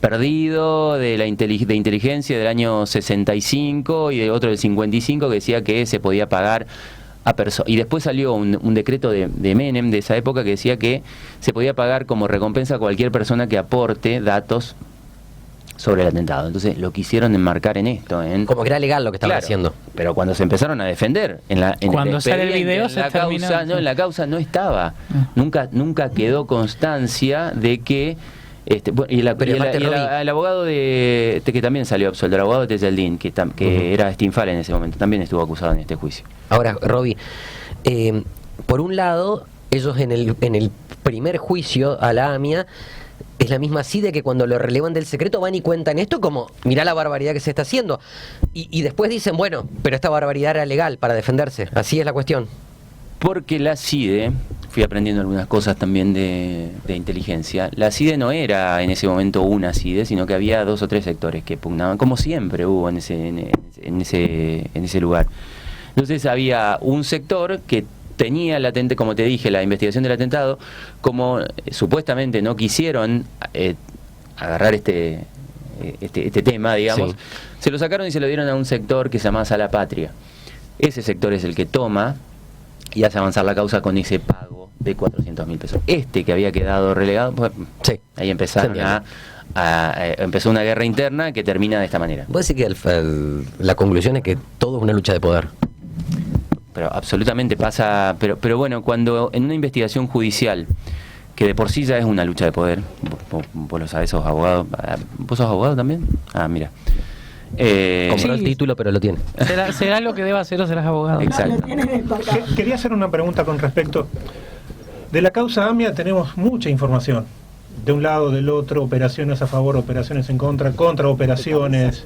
perdido de inteligencia del año 65 y de otro del 55 que decía que se podía pagar y después salió un decreto de Menem de esa época que decía que se podía pagar como recompensa a cualquier persona que aporte datos sobre el atentado. Entonces lo quisieron enmarcar en esto. Como que era legal lo que estaban haciendo. Pero cuando se empezaron a defender, cuando sale el video en la causa no estaba. Nunca quedó constancia de que... el abogado que también salió absuelto, el abogado de Teseldín, que era Stinfal en ese momento, también estuvo acusado en este juicio. Ahora, Roby, por un lado, ellos en el primer juicio a la AMIA, es la misma CIDE que cuando lo relevan del secreto van y cuentan esto como, mirá la barbaridad que se está haciendo. Y después dicen, bueno, pero esta barbaridad era legal para defenderse. Así es la cuestión. Porque la CIDE, fui aprendiendo algunas cosas también de inteligencia, la CIDE no era en ese momento una CIDE, sino que había 2 o 3 sectores que pugnaban, como siempre hubo en ese lugar. Entonces había un sector que tenía latente, como te dije, la investigación del atentado, como supuestamente no quisieron agarrar este tema, digamos, sí. Se lo sacaron y se lo dieron a un sector que se llama Sala Patria. Ese sector es el que toma y hace avanzar la causa con ese pago de 400.000 pesos. Que había quedado relegado, pues, sí, ahí empezaron empezó una guerra interna que termina de esta manera. ¿Vos decís que la conclusión es que todo es una lucha de poder? Pero absolutamente pasa, pero bueno, cuando en una investigación judicial, que de por sí ya es una lucha de poder, vos lo sabés, sos abogado. ¿Vos sos abogado también? Ah, mira. Compró el título, pero lo tiene. Será lo que deba hacer o serás abogado. Exacto. Quería hacer una pregunta con respecto. De la causa AMIA tenemos mucha información. De un lado, del otro, operaciones a favor, operaciones en contra, contraoperaciones,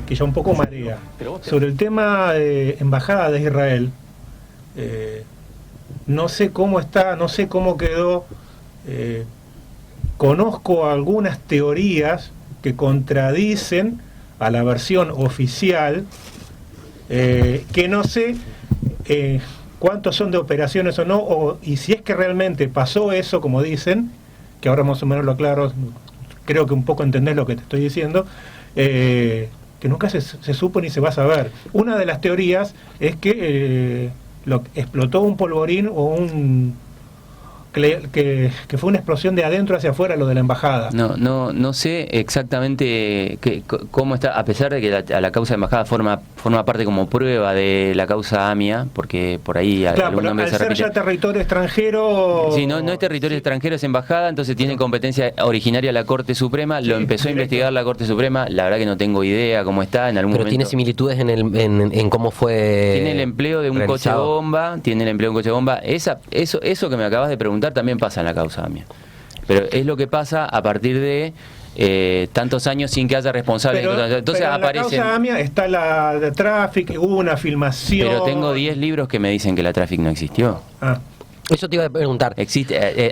que ya un poco marea. Sobre el tema Embajada de Israel, no sé cómo está, no sé cómo quedó. Conozco algunas teorías que contradicen a la versión oficial, que no sé cuántos son de operaciones o no, y si es que realmente pasó eso, como dicen, que ahora más o menos lo aclaro, creo que un poco entendés lo que te estoy diciendo, que nunca se supo ni se va a saber. Una de las teorías es que explotó un polvorín o que fue una explosión de adentro hacia afuera, lo de la embajada. No sé exactamente cómo está, a pesar de que la causa de embajada forma parte como prueba de la causa AMIA, porque por ahí claro, pero al ser ya territorio extranjero... Sí, no es territorio extranjero, es embajada, entonces tiene competencia originaria la Corte Suprema, lo empezó a investigar la Corte Suprema, la verdad que no tengo idea cómo está, en algún momento... Pero tiene similitudes en cómo fue... Tiene el empleo de un coche bomba, eso que me acabas de preguntar también pasa en la causa AMIA. Pero es lo que pasa a partir de tantos años sin que haya responsable. Entonces pero aparecen... En la causa AMIA está la de Traffic, hubo una filmación... Pero tengo 10 libros que me dicen que la Traffic no existió. Eso te iba a preguntar.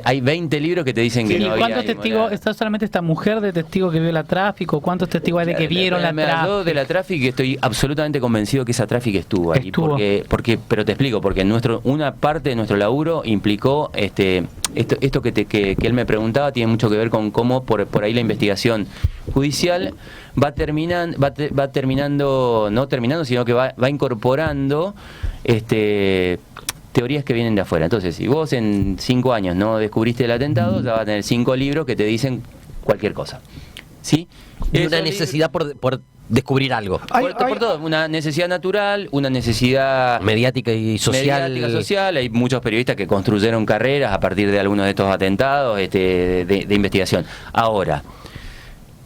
Hay 20 libros que te dicen que no había... ¿Cuántos testigos? ¿Está solamente esta mujer de testigo que vio la Tráfico? ¿Cuántos testigos hay de que vieron la Tráfico? Yo de la Tráfico estoy absolutamente convencido que esa Tráfico estuvo ahí. Pero te explico, porque una parte de nuestro laburo implicó esto que él me preguntaba, tiene mucho que ver con cómo por ahí la investigación judicial va terminando, no terminando, sino que va incorporando teorías que vienen de afuera. Entonces, si vos en 5 años no descubriste el atentado, ya vas a tener 5 libros que te dicen cualquier cosa. ¿Sí? Y una necesidad por descubrir algo. Por todo, una necesidad natural, una necesidad mediática y social. Hay muchos periodistas que construyeron carreras a partir de algunos de estos atentados de investigación. Ahora,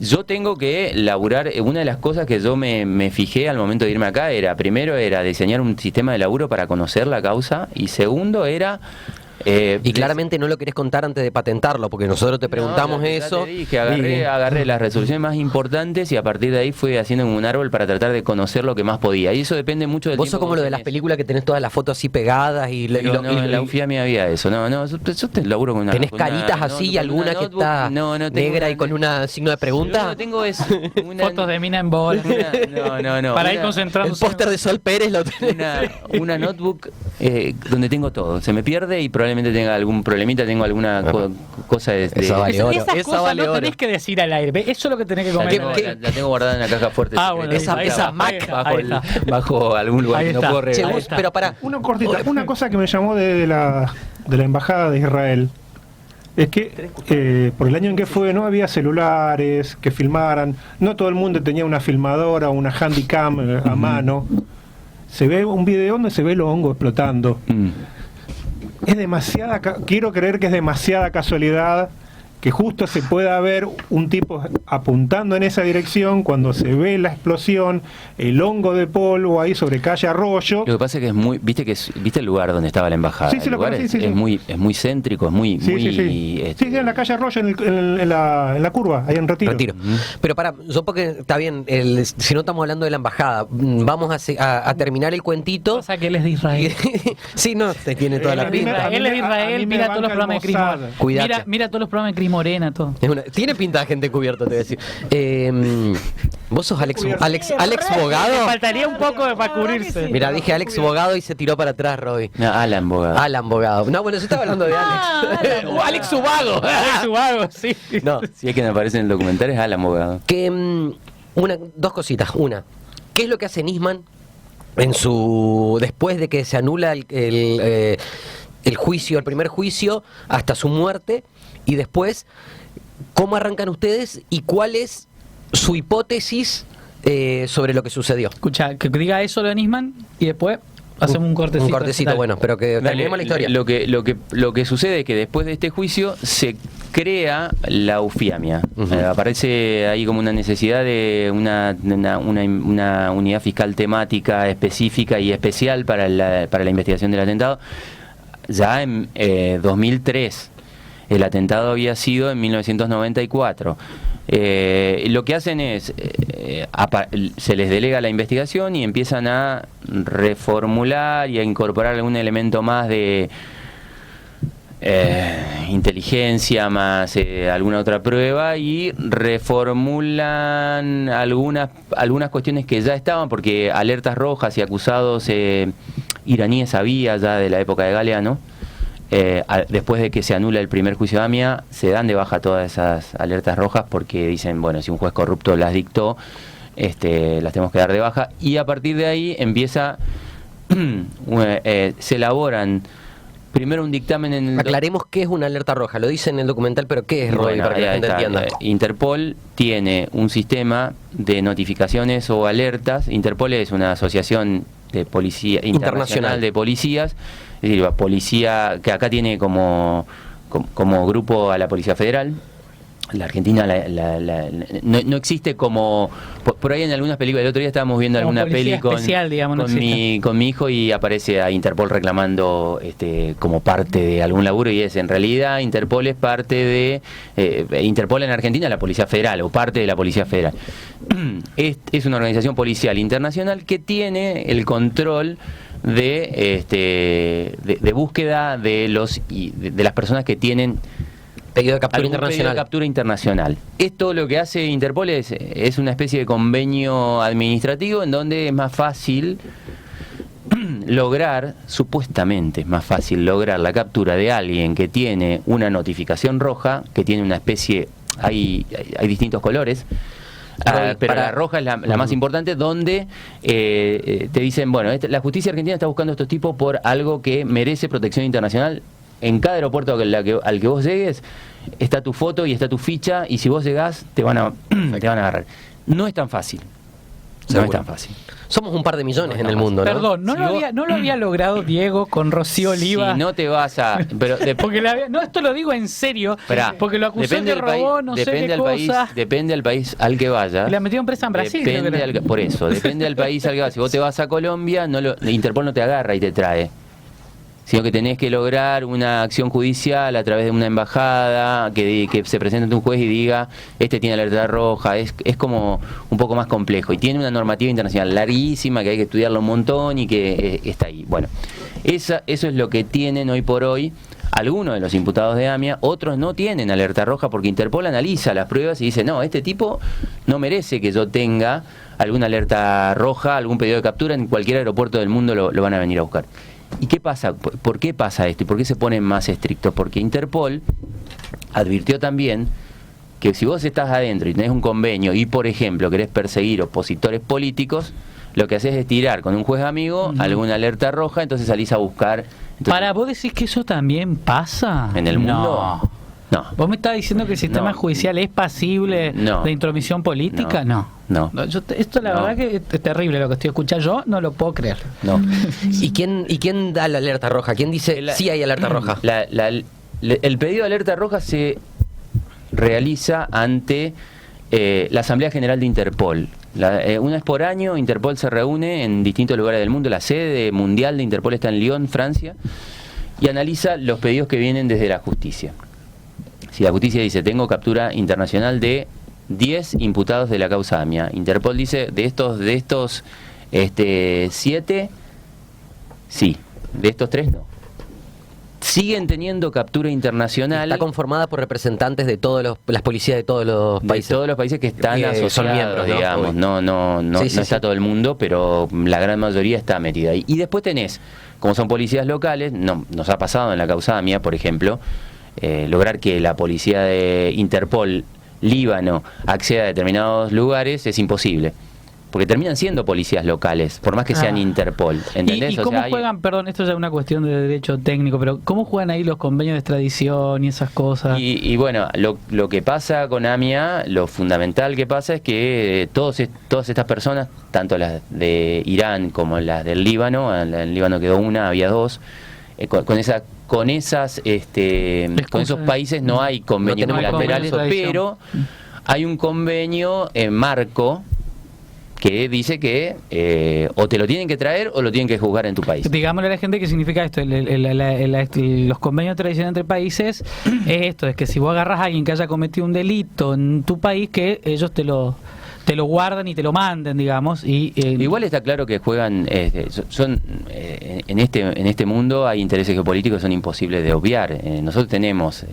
yo tengo que laburar, una de las cosas que yo me fijé al momento de irme acá primero era diseñar un sistema de laburo para conocer la causa, y segundo era... y claramente no lo querés contar antes de patentarlo, porque nosotros te preguntamos eso. Te dije, agarré las resoluciones más importantes y a partir de ahí fui haciendo un árbol para tratar de conocer lo que más podía. Y eso depende mucho del tiempo. Vos sos como lo de las películas que tenés todas las fotos así pegadas y en la UFIA me había eso. Yo te laburo con una... ¿Tenés caritas así y alguna que está negra y con un signo de pregunta? Yo no tengo eso. Fotos de mina en bola. No. Para ir concentrando. El póster de Sol Pérez lo tenés. Una notebook donde tengo todo. Se me pierde y probablemente tenga algún problemita, tengo alguna cosa de... Esa vale oro. Esas cosas no tenés que decir al aire. Eso es lo que tenés que comentar. La tengo guardada en la caja fuerte. Bueno, esa Mac bajo algún lugar que no puedo revelar. Pero para una cosa que me llamó de la embajada de Israel es que por el año en que fue no había celulares que filmaran, no todo el mundo tenía una filmadora o una handycam a mano. Se ve un video donde se ve el hongo explotando. Es demasiada, quiero creer que es demasiada casualidad que justo se pueda ver un tipo apuntando en esa dirección cuando se ve la explosión, el hongo de polvo ahí sobre calle Arroyo. Lo que pasa es que es muy, viste el lugar donde estaba la embajada. Sí, el lugar es muy céntrico, es muy sí, en la calle Arroyo, en la curva, ahí en Retiro. Pero yo porque está bien, si no estamos hablando de la embajada, vamos a terminar el cuentito. O sea que él es de Israel. Sí, no, te tiene toda la pinta. Él es de Israel, mira todos los programas de Cris Morena. Mira todos los programas de Cris Morena, todo. Tiene pinta de gente cubierta, te voy a decir. ¿Vos sos Alex Bogado? Le faltaría un poco para cubrirse. Mira, dije Alex Bogado y se tiró para atrás, Roy. No, Alan Bogado. No, bueno, se estaba hablando de Alex. O Alex Ubago. Alex Ubago, sí. No. Si es que me aparece en el documental, es Alan Bogado. Dos cositas. Una, ¿qué es lo que hace Nisman después de que se anula el juicio, el primer juicio, hasta su muerte? Y después, ¿cómo arrancan ustedes y cuál es su hipótesis sobre lo que sucedió? Escucha, que diga eso lo de Nisman y después hacemos un cortecito. Un cortecito, bueno, pero que terminemos la historia. Lo que sucede es que después de este juicio se crea la UFIAMIA. Aparece ahí como una necesidad de una unidad fiscal temática específica y especial para la investigación del atentado. Ya en 2003. El atentado había sido en 1994. Lo que hacen es, se les delega la investigación y empiezan a reformular y a incorporar algún elemento más de inteligencia más alguna otra prueba y reformulan algunas cuestiones que ya estaban, porque alertas rojas y acusados iraníes había ya de la época de Galeano. Después de que se anula el primer juicio de AMIA, se dan de baja todas esas alertas rojas porque dicen, bueno, si un juez corrupto las dictó, las tenemos que dar de baja, y a partir de ahí empieza se elaboran primero un dictamen en el... Aclaremos qué es una alerta roja, lo dice en el documental, pero ¿qué es, Roy? Bueno, Para que la gente está. entienda. Interpol tiene un sistema de notificaciones o alertas. Interpol es una asociación de policía internacional de policías, es decir, policía que acá tiene como grupo a la Policía Federal. La Argentina no existe como por ahí en algunas películas. El otro día estábamos viendo como alguna peli especial, digamos, no con mi hijo, y aparece a Interpol reclamando como parte de algún laburo, y en realidad Interpol es parte de Interpol en Argentina, la Policía Federal, o parte de la Policía Federal. Es una organización policial internacional que tiene el control de búsqueda de las personas que tienen pedido de captura internacional. Pedido de captura internacional. Esto lo que hace Interpol es una especie de convenio administrativo en donde es más fácil lograr, supuestamente es más fácil lograr la captura de alguien que tiene una notificación roja, que tiene una especie, hay distintos colores, pero la roja es la más importante, donde te dicen, bueno, la justicia argentina está buscando a estos tipos por algo que merece protección internacional. En cada aeropuerto al que vos llegues está tu foto y está tu ficha, y si vos llegás te van a agarrar. No es tan fácil. No es tan fácil. Somos un par de millones en el mundo, ¿no? Perdón, no lo había logrado Diego con Rocío Oliva. Si no te vas a... porque esto lo digo en serio, porque lo acusó que robó, no sé qué cosa. Depende del país al que vayas. Y la metieron presa en Brasil. Por eso, depende del país al que vas. Si vos te vas a Colombia, Interpol no te agarra y te trae, sino que tenés que lograr una acción judicial a través de una embajada que se presente ante un juez y diga, tiene alerta roja. Es como un poco más complejo, y tiene una normativa internacional larguísima que hay que estudiarlo un montón y que está ahí. Bueno, eso es lo que tienen hoy por hoy algunos de los imputados de AMIA. Otros no tienen alerta roja porque Interpol analiza las pruebas y dice, no, este tipo no merece que yo tenga alguna alerta roja, algún pedido de captura. En cualquier aeropuerto del mundo lo van a venir a buscar. ¿Y qué pasa? ¿Por qué pasa esto? ¿Y por qué se ponen más estrictos? Porque Interpol advirtió también que si vos estás adentro y tenés un convenio y, por ejemplo, querés perseguir opositores políticos, lo que haces es tirar con un juez amigo alguna alerta roja, entonces salís a buscar. Entonces, ¿vos decís que eso también pasa? ¿En el mundo? No. ¿Vos me estás diciendo que el sistema judicial es pasible de intromisión política? No. Esto la verdad que es terrible lo que estoy escuchando. Yo no lo puedo creer. No. ¿Y quién da la alerta roja? ¿Quién dice sí hay alerta roja? El pedido de alerta roja se realiza ante la Asamblea General de Interpol. Una vez por año Interpol se reúne en distintos lugares del mundo. La sede mundial de Interpol está en Lyon, Francia, y analiza los pedidos que vienen desde la justicia. Si la justicia dice, tengo captura internacional de 10 imputados de la causa AMIA, Interpol dice, de estos 7, sí, de estos 3 no. Siguen teniendo captura internacional. Está conformada por representantes de las policías de todos los países. De todos los países que están asociados, son miembros, digamos. No está todo el mundo, pero la gran mayoría está metida ahí. Y después tenés, como son policías locales, nos ha pasado en la causa AMIA, por ejemplo, lograr que la policía de Interpol Líbano acceda a determinados lugares es imposible, porque terminan siendo policías locales, por más que sean Interpol, ¿entendés? ¿Y cómo juegan, perdón, esto ya es una cuestión de derecho técnico, pero cómo juegan ahí los convenios de extradición y esas cosas? Y bueno, lo que pasa con AMIA, lo fundamental que pasa es que todas estas personas, tanto las de Irán como las del Líbano, en el Líbano quedó una, había 2, con esos países no hay convenios bilaterales, pero hay un convenio en marco que dice que o te lo tienen que traer o lo tienen que juzgar en tu país. Digámosle a la gente qué significa esto. Los convenios tradicionales entre países es esto, es que si vos agarras a alguien que haya cometido un delito en tu país, que ellos te lo guardan y te lo manden, digamos. Igual está claro que juegan, en este mundo hay intereses geopolíticos que son imposibles de obviar. Nosotros tenemos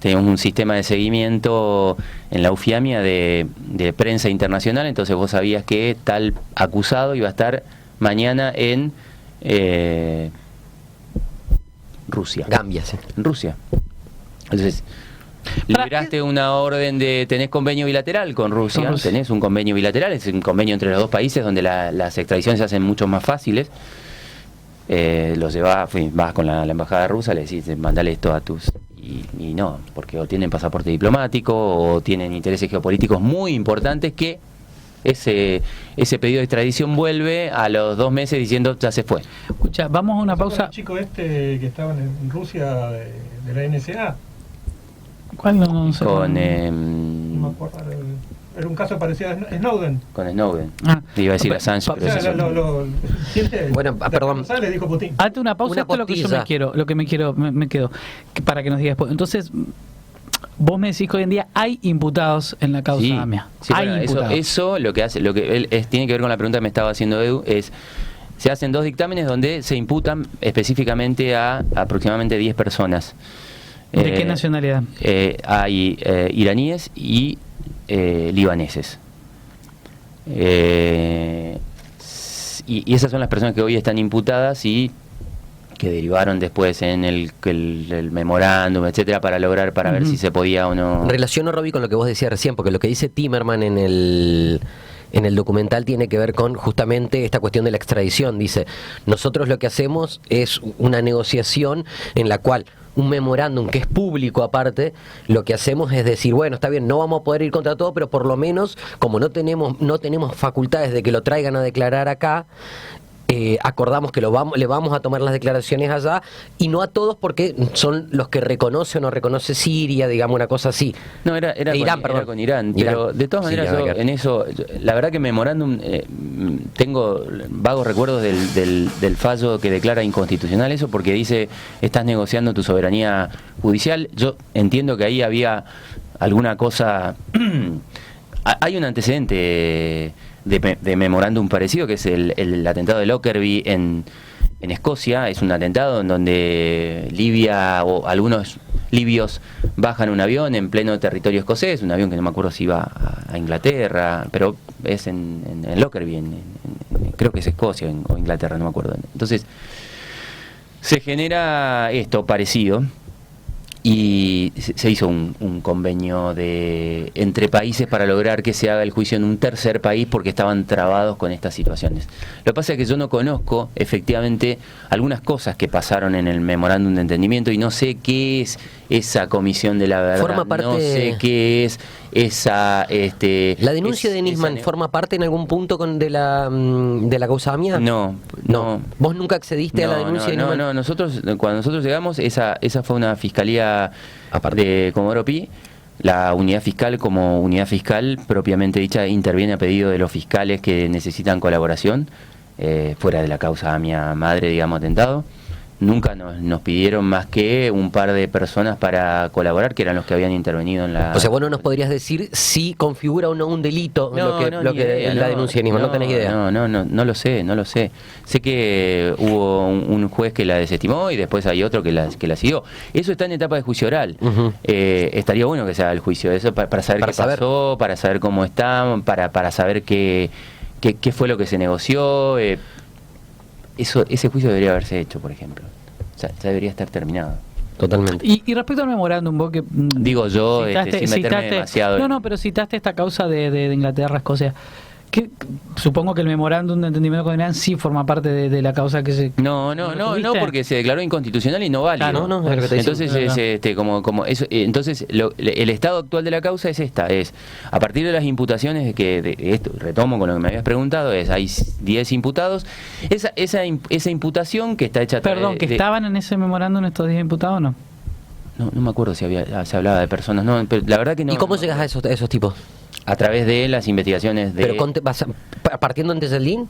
un sistema de seguimiento en la UFIAMIA de prensa internacional, entonces vos sabías que tal acusado iba a estar mañana en Rusia. Gambia, sí. En Rusia. Entonces, liberaste una orden de... Tenés convenio bilateral con Rusia, tenés un convenio bilateral, es un convenio entre los dos países donde las extradiciones se hacen mucho más fáciles. Los llevas, vas con la embajada rusa, le decís, mandale esto a tus... Y no, porque o tienen pasaporte diplomático o tienen intereses geopolíticos muy importantes que ese pedido de extradición vuelve a los 2 meses diciendo ya se fue. Escucha, vamos a una pausa. El chico que estaba en Rusia de la NSA. ¿Cuál no sé? Con... No me acuerdo. Era un caso parecido a Snowden. Con Snowden. Ah. Iba a decir Assange, O pero sea, eso Bueno, perdón. Le dijo Putin. Hazte una pausa, Una esto es lo que yo postilla. me quedo, para que nos digas después. Entonces, vos me decís que hoy en día hay imputados en la causa AMIA. Sí, Hay bueno, imputados. eso lo que hace, tiene que ver con la pregunta que me estaba haciendo Edu, es se hacen 2 dictámenes donde se imputan específicamente a aproximadamente 10 personas. ¿De qué nacionalidad? Hay iraníes y libaneses. Y esas son las personas que hoy están imputadas y que derivaron después en el memorándum, etcétera, para ver si se podía o no. Relaciono, Robbie, con lo que vos decías recién, porque lo que dice Timerman en el documental tiene que ver con justamente esta cuestión de la extradición. Dice, nosotros lo que hacemos es una negociación en la cual un memorándum que es público aparte, lo que hacemos es decir, bueno, está bien, no vamos a poder ir contra todo, pero por lo menos, como no tenemos facultades de que lo traigan a declarar acá, acordamos que le vamos a tomar las declaraciones allá, y no a todos porque son los que reconoce o no reconoce Siria, digamos, una cosa así. No, era con Irán, pero de todas maneras yo en eso, la verdad que memorándum, tengo vagos recuerdos del fallo que declara inconstitucional eso, porque dice, estás negociando tu soberanía judicial. Yo entiendo que ahí había alguna cosa, hay un antecedente de memorándum parecido, que es el atentado de Lockerbie en Escocia. Es un atentado en donde Libia o algunos libios bajan un avión en pleno territorio escocés, un avión que no me acuerdo si iba a Inglaterra, pero es en Lockerbie, creo que es Escocia o Inglaterra, no me acuerdo. Entonces se genera esto parecido y se hizo un convenio entre países para lograr que se haga el juicio en un tercer país, porque estaban trabados con estas situaciones. Lo que pasa es que yo no conozco efectivamente algunas cosas que pasaron en el memorándum de entendimiento y no sé qué es esa comisión de la verdad. Forma parte... No sé qué es esa... ¿La denuncia de Nisman forma parte en algún punto de la causa AMIA? No. ¿Vos nunca accediste a la denuncia de Nisman? No, cuando nosotros llegamos, esa fue una fiscalía de Comodoro Pi. La unidad fiscal, como unidad fiscal propiamente dicha, interviene a pedido de los fiscales que necesitan colaboración, fuera de la causa AMIA madre, digamos, atentado. Nunca nos pidieron más que un par de personas para colaborar, que eran los que habían intervenido en la... O sea, vos no nos podrías decir si configura o no un delito lo que la denuncia de Nisman, no tenés idea. No lo sé. Sé que hubo un juez que la desestimó y después hay otro que la siguió. Eso está en etapa de juicio oral. Estaría bueno que se haga el juicio de eso para saber qué pasó, para saber cómo está, para saber qué fue lo que se negoció. Ese juicio debería haberse hecho, por ejemplo. O sea, ya debería estar terminado. Totalmente. Y respecto al memorándum, vos que... Digo yo, sin meterme demasiado... No, pero citaste esta causa de Inglaterra, Escocia. Supongo que el memorándum de entendimiento con Irán sí forma parte de la causa que se... No, porque se declaró inconstitucional y no válido. Entonces, entonces el estado actual de la causa es a partir de las imputaciones de esto, retomo con lo que me habías preguntado, hay 10 imputados. Esa imputación que está hecha... Perdón, ¿que estaban en ese memorándum estos 10 imputados o no? No me acuerdo si se hablaba de personas, no, pero la verdad que no. ¿Y cómo llegas a esos tipos? A través de las investigaciones de... ¿Pero partiendo en Tezeldín?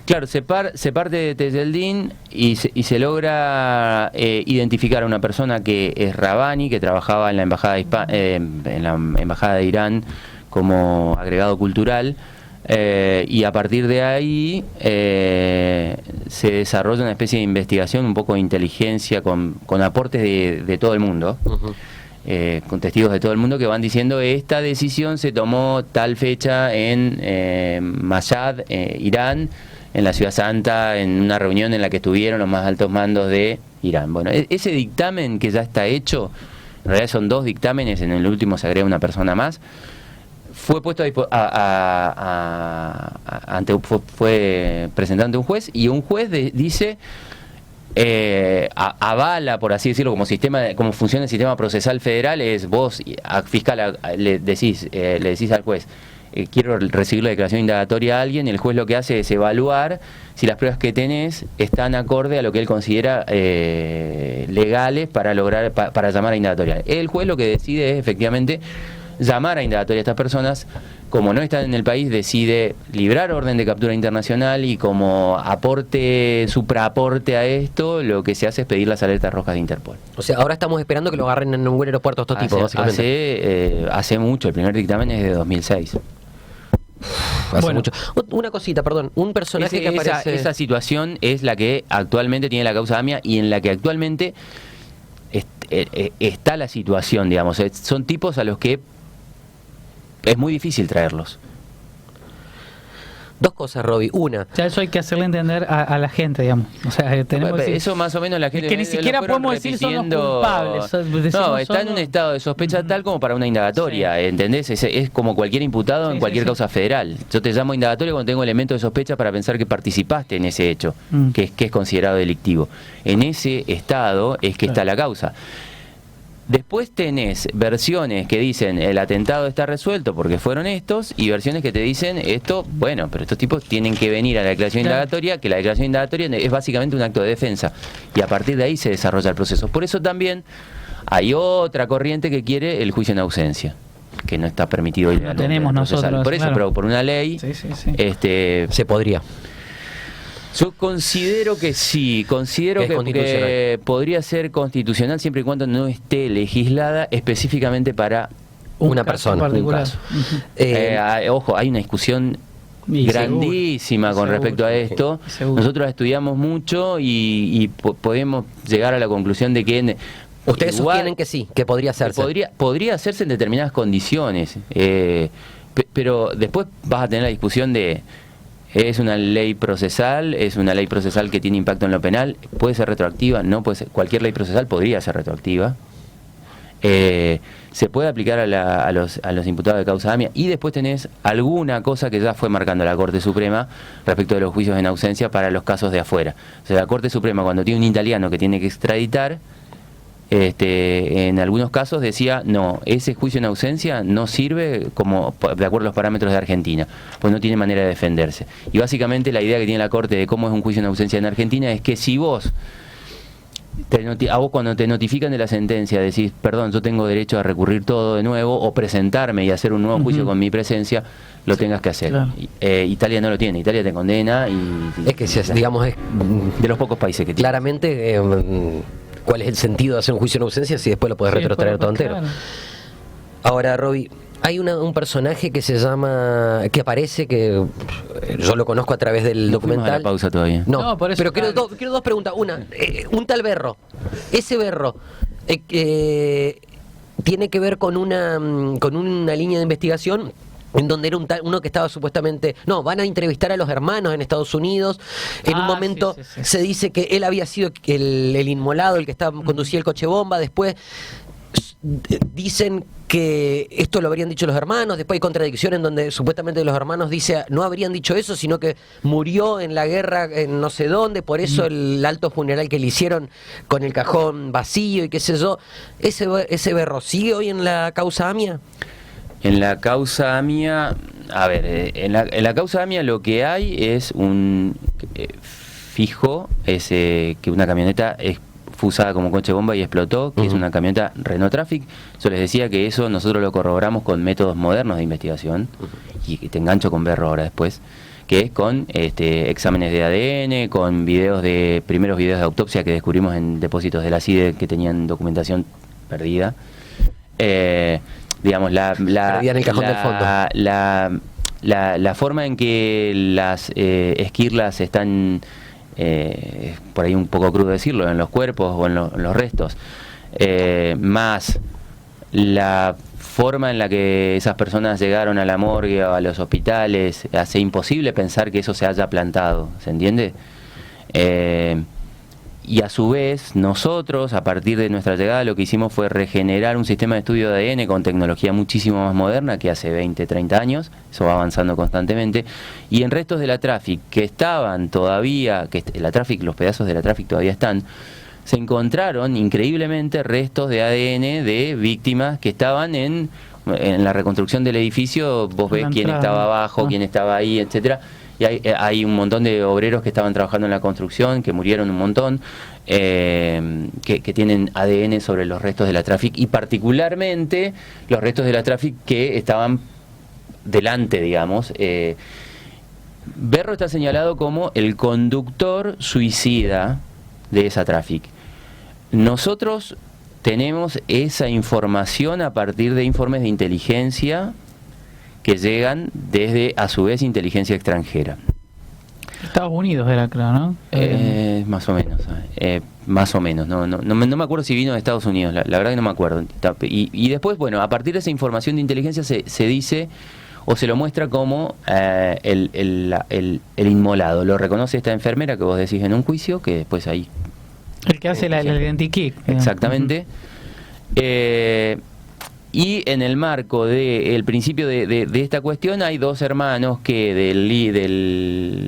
Claro, se parte de Tezeldín y se logra identificar a una persona que es Rabani, que trabajaba en la embajada de Irán como agregado cultural. Y a partir de ahí se desarrolla una especie de investigación, un poco de inteligencia, con aportes de todo el mundo, con testigos de todo el mundo que van diciendo esta decisión se tomó tal fecha en Mashhad, Irán, en la Ciudad Santa, en una reunión en la que estuvieron los más altos mandos de Irán. Bueno, ese dictamen que ya está hecho, en realidad son 2 dictámenes, en el último se agrega una persona más, fue puesto fue presentado ante un juez, y un juez dice, avala, por así decirlo, como funciona el sistema procesal federal, es vos, fiscal, le decís al juez, quiero recibir la declaración indagatoria a alguien, el juez lo que hace es evaluar si las pruebas que tenés están acorde a lo que él considera legales para llamar a indagatoria. El juez lo que decide es efectivamente llamar a indagatoria a estas personas. Como no están en el país, decide librar orden de captura internacional, y como supraaporte a esto, lo que se hace es pedir las alertas rojas de Interpol. O sea, ahora estamos esperando que lo agarren en un buen aeropuerto estos tipos, básicamente. Hace mucho, el primer dictamen es de 2006. Hace mucho. Una cosita, perdón, un personaje que aparece... Esa situación es la que actualmente tiene la causa AMIA, y en la que actualmente está la situación, digamos. Son tipos a los que es muy difícil traerlos. 2 cosas, Roby. Una, Ya eso hay que hacerle entender a la gente, digamos. O sea, tenemos que eso más o menos la gente... que ni siquiera podemos decir son los culpables. No, está en un estado de sospecha tal como para una indagatoria, ¿entendés? Es como cualquier imputado en cualquier causa federal. Yo te llamo indagatoria cuando tengo elementos de sospecha para pensar que participaste en ese hecho, que es considerado delictivo. En ese estado es que está la causa. Después tenés versiones que dicen el atentado está resuelto porque fueron estos, y versiones que te dicen esto, bueno, pero estos tipos tienen que venir a la declaración indagatoria, que la declaración indagatoria es básicamente un acto de defensa, y a partir de ahí se desarrolla el proceso. Por eso también hay otra corriente que quiere el juicio en ausencia, que no está permitido ilegalmente. No tenemos nosotros. Por eso, claro. pero por una ley, se podría. Yo considero que sí, que podría ser constitucional siempre y cuando no esté legislada específicamente para una persona, un caso. Ojo, hay una discusión grandísima con respecto a esto. Nosotros la estudiamos mucho y podemos llegar a la conclusión de que ustedes sostienen que sí, que podría hacerse. Podría hacerse en determinadas condiciones, pero después vas a tener la discusión de... Es una ley procesal que tiene impacto en lo penal, puede ser retroactiva, no puede ser, cualquier ley procesal podría ser retroactiva. Se puede aplicar a los imputados de causa AMIA, y después tenés alguna cosa que ya fue marcando la Corte Suprema respecto de los juicios en ausencia para los casos de afuera. O sea, la Corte Suprema, cuando tiene un italiano que tiene que extraditar, en algunos casos decía, no, ese juicio en ausencia no sirve como de acuerdo a los parámetros de Argentina, pues no tiene manera de defenderse. Y básicamente la idea que tiene la Corte de cómo es un juicio en ausencia en Argentina es que si vos cuando te notifican de la sentencia decís, perdón, yo tengo derecho a recurrir todo de nuevo o presentarme y hacer un nuevo juicio con mi presencia, lo tengas que hacer. Claro. Italia no lo tiene, Italia te condena y es que digamos es de los pocos países que tiene. Claramente ¿cuál es el sentido de hacer un juicio en ausencia si después lo podés retrotraer todo entero? Claro. Ahora, Roby, hay un personaje que se llama, que aparece, que yo lo conozco a través del documental. Fuimos a la pausa todavía. No, por eso pero quiero dos preguntas. Una, un tal Berro. Ese Berro tiene que ver con una línea de investigación en donde era uno que estaba supuestamente... No, van a entrevistar a los hermanos en Estados Unidos. En un momento se dice que él había sido el inmolado, el que conducía el coche bomba. Después dicen que esto lo habrían dicho los hermanos. Después hay contradicción en donde supuestamente los hermanos dicen no habrían dicho eso, sino que murió en la guerra en no sé dónde. Por eso el alto funeral que le hicieron con el cajón vacío y qué sé yo. ¿Ese Berro sigue hoy en la causa AMIA? En la causa AMIA, a ver, en la causa AMIA lo que hay es un fijo, que una camioneta es fusada como coche bomba y explotó, que es una camioneta Renault Traffic. Yo les decía que eso nosotros lo corroboramos con métodos modernos de investigación, y te engancho con Berro ahora después, que es con exámenes de ADN, con primeros videos de autopsia que descubrimos en depósitos de la CIDE que tenían documentación perdida. Digamos, perdida en el cajón del fondo. la forma en que las esquirlas están, por ahí un poco crudo decirlo, en los cuerpos o en los restos, más la forma en la que esas personas llegaron a la morgue o a los hospitales, hace imposible pensar que eso se haya plantado, ¿se entiende? Y a su vez, nosotros, a partir de nuestra llegada, lo que hicimos fue regenerar un sistema de estudio de ADN con tecnología muchísimo más moderna que hace 20, 30 años, eso va avanzando constantemente, y en restos de la Traffic que estaban todavía, los pedazos de la Traffic todavía están, se encontraron increíblemente restos de ADN de víctimas que estaban en la reconstrucción del edificio, vos ves quién estaba abajo, quién estaba ahí, etcétera. Y hay un montón de obreros que estaban trabajando en la construcción, que murieron un montón, que tienen ADN sobre los restos de la Traffic, y particularmente los restos de la Traffic que estaban delante, digamos. Berro está señalado como el conductor suicida de esa Traffic. Nosotros tenemos esa información a partir de informes de inteligencia que llegan desde, a su vez, inteligencia extranjera. Estados Unidos era, creo, ¿no? Más o menos. Más o menos. No me acuerdo si vino de Estados Unidos, la verdad que no me acuerdo. Y después, bueno, a partir de esa información de inteligencia se dice o se lo muestra como el inmolado. Lo reconoce esta enfermera que vos decís en un juicio, que después ahí... El que hace el identikit. Exactamente. Y en el marco del principio de esta cuestión hay dos hermanos que del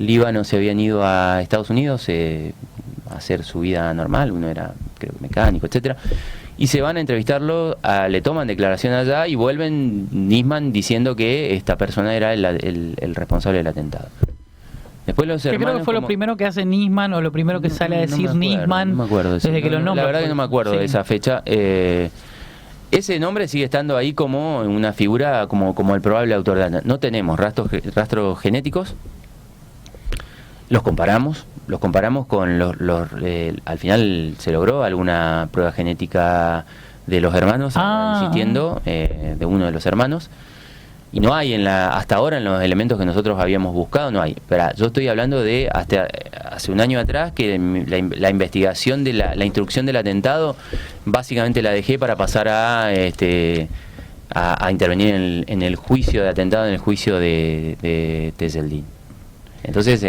Líbano se habían ido a Estados Unidos a hacer su vida normal, uno era, creo, mecánico, etcétera, y se van a entrevistarlo, le toman declaración allá y vuelven Nisman diciendo que esta persona era el responsable del atentado. Después los hermanos, creo que fue lo primero que hace Nisman, o lo primero que sale a decir Nisman, no me acuerdo desde que lo nombra. La verdad que no me acuerdo de esa fecha. Ese nombre sigue estando ahí como una figura, como el probable autor. No tenemos rastros genéticos. Los comparamos con al final se logró alguna prueba genética de los hermanos, insistiendo, de uno de los hermanos. Y no hay hasta ahora en los elementos que nosotros habíamos buscado, no hay. Pero yo estoy hablando de hasta hace un año atrás, que la investigación de la instrucción del atentado, básicamente la dejé para pasar a intervenir en el juicio de atentado, en el juicio de Tezeldín. Entonces,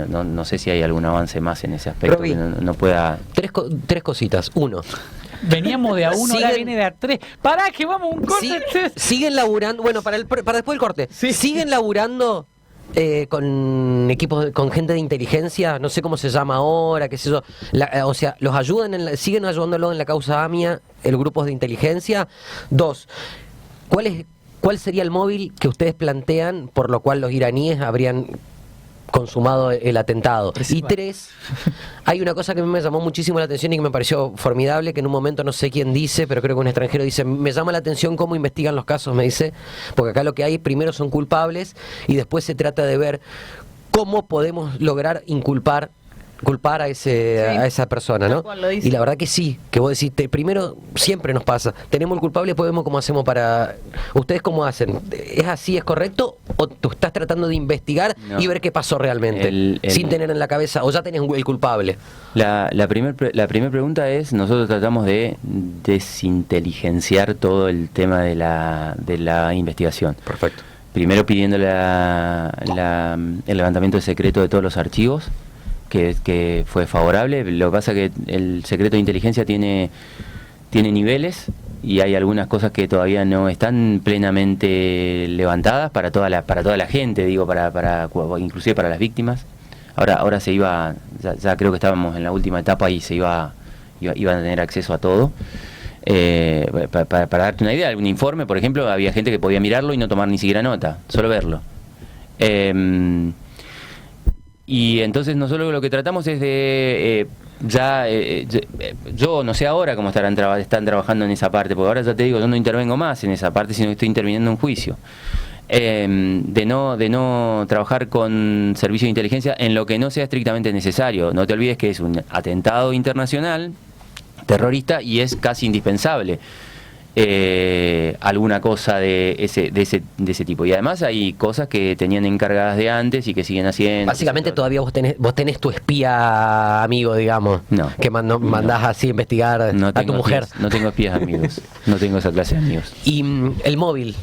no sé si hay algún avance más en ese aspecto. Roby, que no pueda... Tres cositas. Uno. Veníamos de A1, ahora viene de A3. Pará, que vamos un corte. Siguen laburando, bueno, para después del corte. Sí. Siguen laburando con equipos, con gente de inteligencia, no sé cómo se llama ahora, qué sé yo. O sea, los ayudan, siguen ayudándolo en la causa AMIA, el grupo de inteligencia. Dos, ¿cuál sería el móvil que ustedes plantean por lo cual los iraníes habrían consumado el atentado? Y tres, hay una cosa que a mí me llamó muchísimo la atención y que me pareció formidable, que en un momento no sé quién dice, pero creo que un extranjero dice: me llama la atención cómo investigan los casos, me dice, porque acá lo que hay primero son culpables y después se trata de ver cómo podemos lograr culpar a esa persona, ¿no? Y la verdad que sí, que vos decís, primero siempre nos pasa, tenemos el culpable, después vemos cómo hacemos para... ¿Ustedes cómo hacen? ¿Es así, es correcto? ¿O tú estás tratando de investigar y ver qué pasó realmente? Sin tener en la cabeza, o ya tenés el culpable. La primera pregunta es, nosotros tratamos de desinteligenciar todo el tema de la investigación. Perfecto. Primero pidiendo el levantamiento de secreto de todos los archivos, que fue favorable. Lo que pasa es que el secreto de inteligencia tiene niveles y hay algunas cosas que todavía no están plenamente levantadas para toda la gente, digo, inclusive para las víctimas. Ahora se iba, ya creo que estábamos en la última etapa y iban a tener acceso a todo. Para darte una idea, algún informe, por ejemplo, había gente que podía mirarlo y no tomar ni siquiera nota, solo verlo. Y entonces nosotros lo que tratamos es de yo no sé ahora cómo están trabajando en esa parte, porque ahora ya te digo, yo no intervengo más en esa parte, sino que estoy interviniendo en juicio. De no trabajar con servicio de inteligencia en lo que no sea estrictamente necesario. No te olvides que es un atentado internacional terrorista y es casi indispensable. alguna cosa de ese tipo. Y además hay cosas que tenían encargadas de antes y que siguen haciendo. Básicamente todavía vos tenés tu espía amigo, digamos, No. que mandás así a investigar a tu mujer. No tengo espías amigos, no tengo esa clase de amigos. Y el móvil.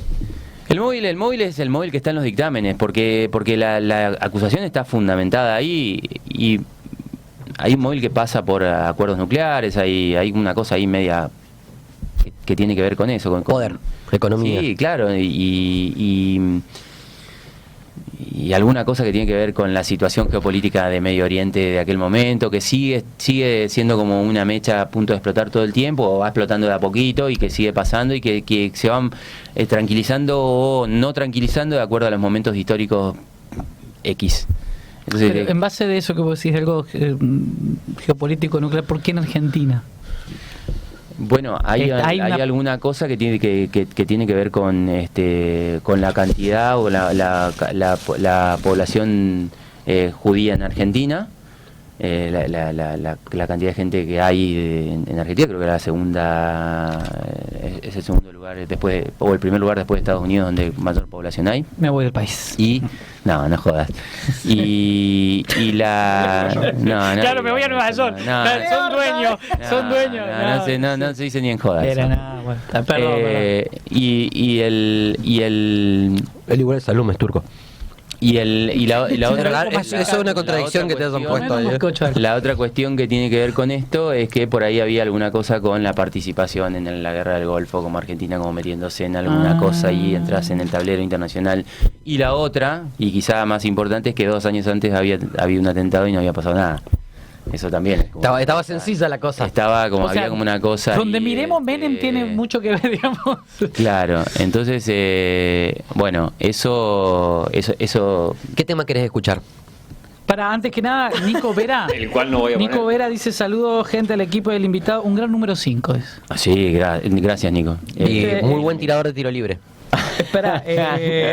El móvil es el móvil que está en los dictámenes, porque la acusación está fundamentada ahí y hay un móvil que pasa por acuerdos nucleares, hay una cosa ahí media que tiene que ver con eso. Con Poder, economía. Sí, claro, y alguna cosa que tiene que ver con la situación geopolítica de Medio Oriente de aquel momento, que sigue siendo como una mecha a punto de explotar todo el tiempo, o va explotando de a poquito y que sigue pasando y que se van tranquilizando o no tranquilizando de acuerdo a los momentos históricos X. Entonces, Pero en base de eso que vos decís, algo geopolítico nuclear, ¿por qué en Argentina? bueno, hay alguna cosa que tiene que tiene que ver con la cantidad o la población judía en Argentina, la cantidad de gente que hay en Argentina. Creo que la segunda es el segundo lugar después, o el primer lugar después de Estados Unidos donde mayor población hay. Me voy del país. Y no jodas. Y la Claro, me voy a Nueva York. Son dueños. No se dice ni en jodas. Era nada, bueno, perdón. Y el igual Salum es turco. la otra Eso es una contradicción que te hayan puesto ahí. La otra cuestión que tiene que ver con esto es que por ahí había alguna cosa con la participación en la guerra del Golfo, como Argentina como metiéndose en alguna cosa y entras en el tablero internacional. Y la otra, y quizá más importante, es que 2 años antes había un atentado y no había pasado nada. Eso también. Estaba sencilla la cosa. Estaba como, O sea, había como una cosa. Donde ahí, miremos, Menem tiene mucho que ver, digamos. Claro, entonces, bueno, eso. ¿Qué tema querés escuchar? Para, antes que nada, Nico Vera. El cual no voy a Nico poner. Vera dice: saludos, gente del equipo del invitado. Un gran número 5 es. Sí, gracias, Nico. Y muy buen tirador de tiro libre. Espera,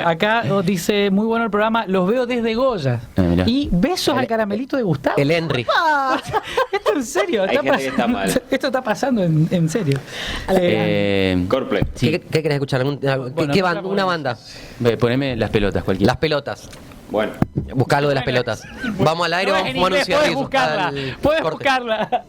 acá dice: muy bueno el programa, los veo desde Goya. Mirá. Y besos al caramelito de Gustavo. El Henry. Ah, esto en serio, Hay gente que está mal. esto está pasando en serio. Coldplay. Sí. ¿Qué querés escuchar? ¿Qué banda? Una banda. Poneme las pelotas, cualquiera. Las pelotas. Bueno. Buscá lo de las pelotas. Vamos al aire, No, vamos a en fumar un inglés, cigarrillo. puedes buscarla. al Puedes corte. buscarla.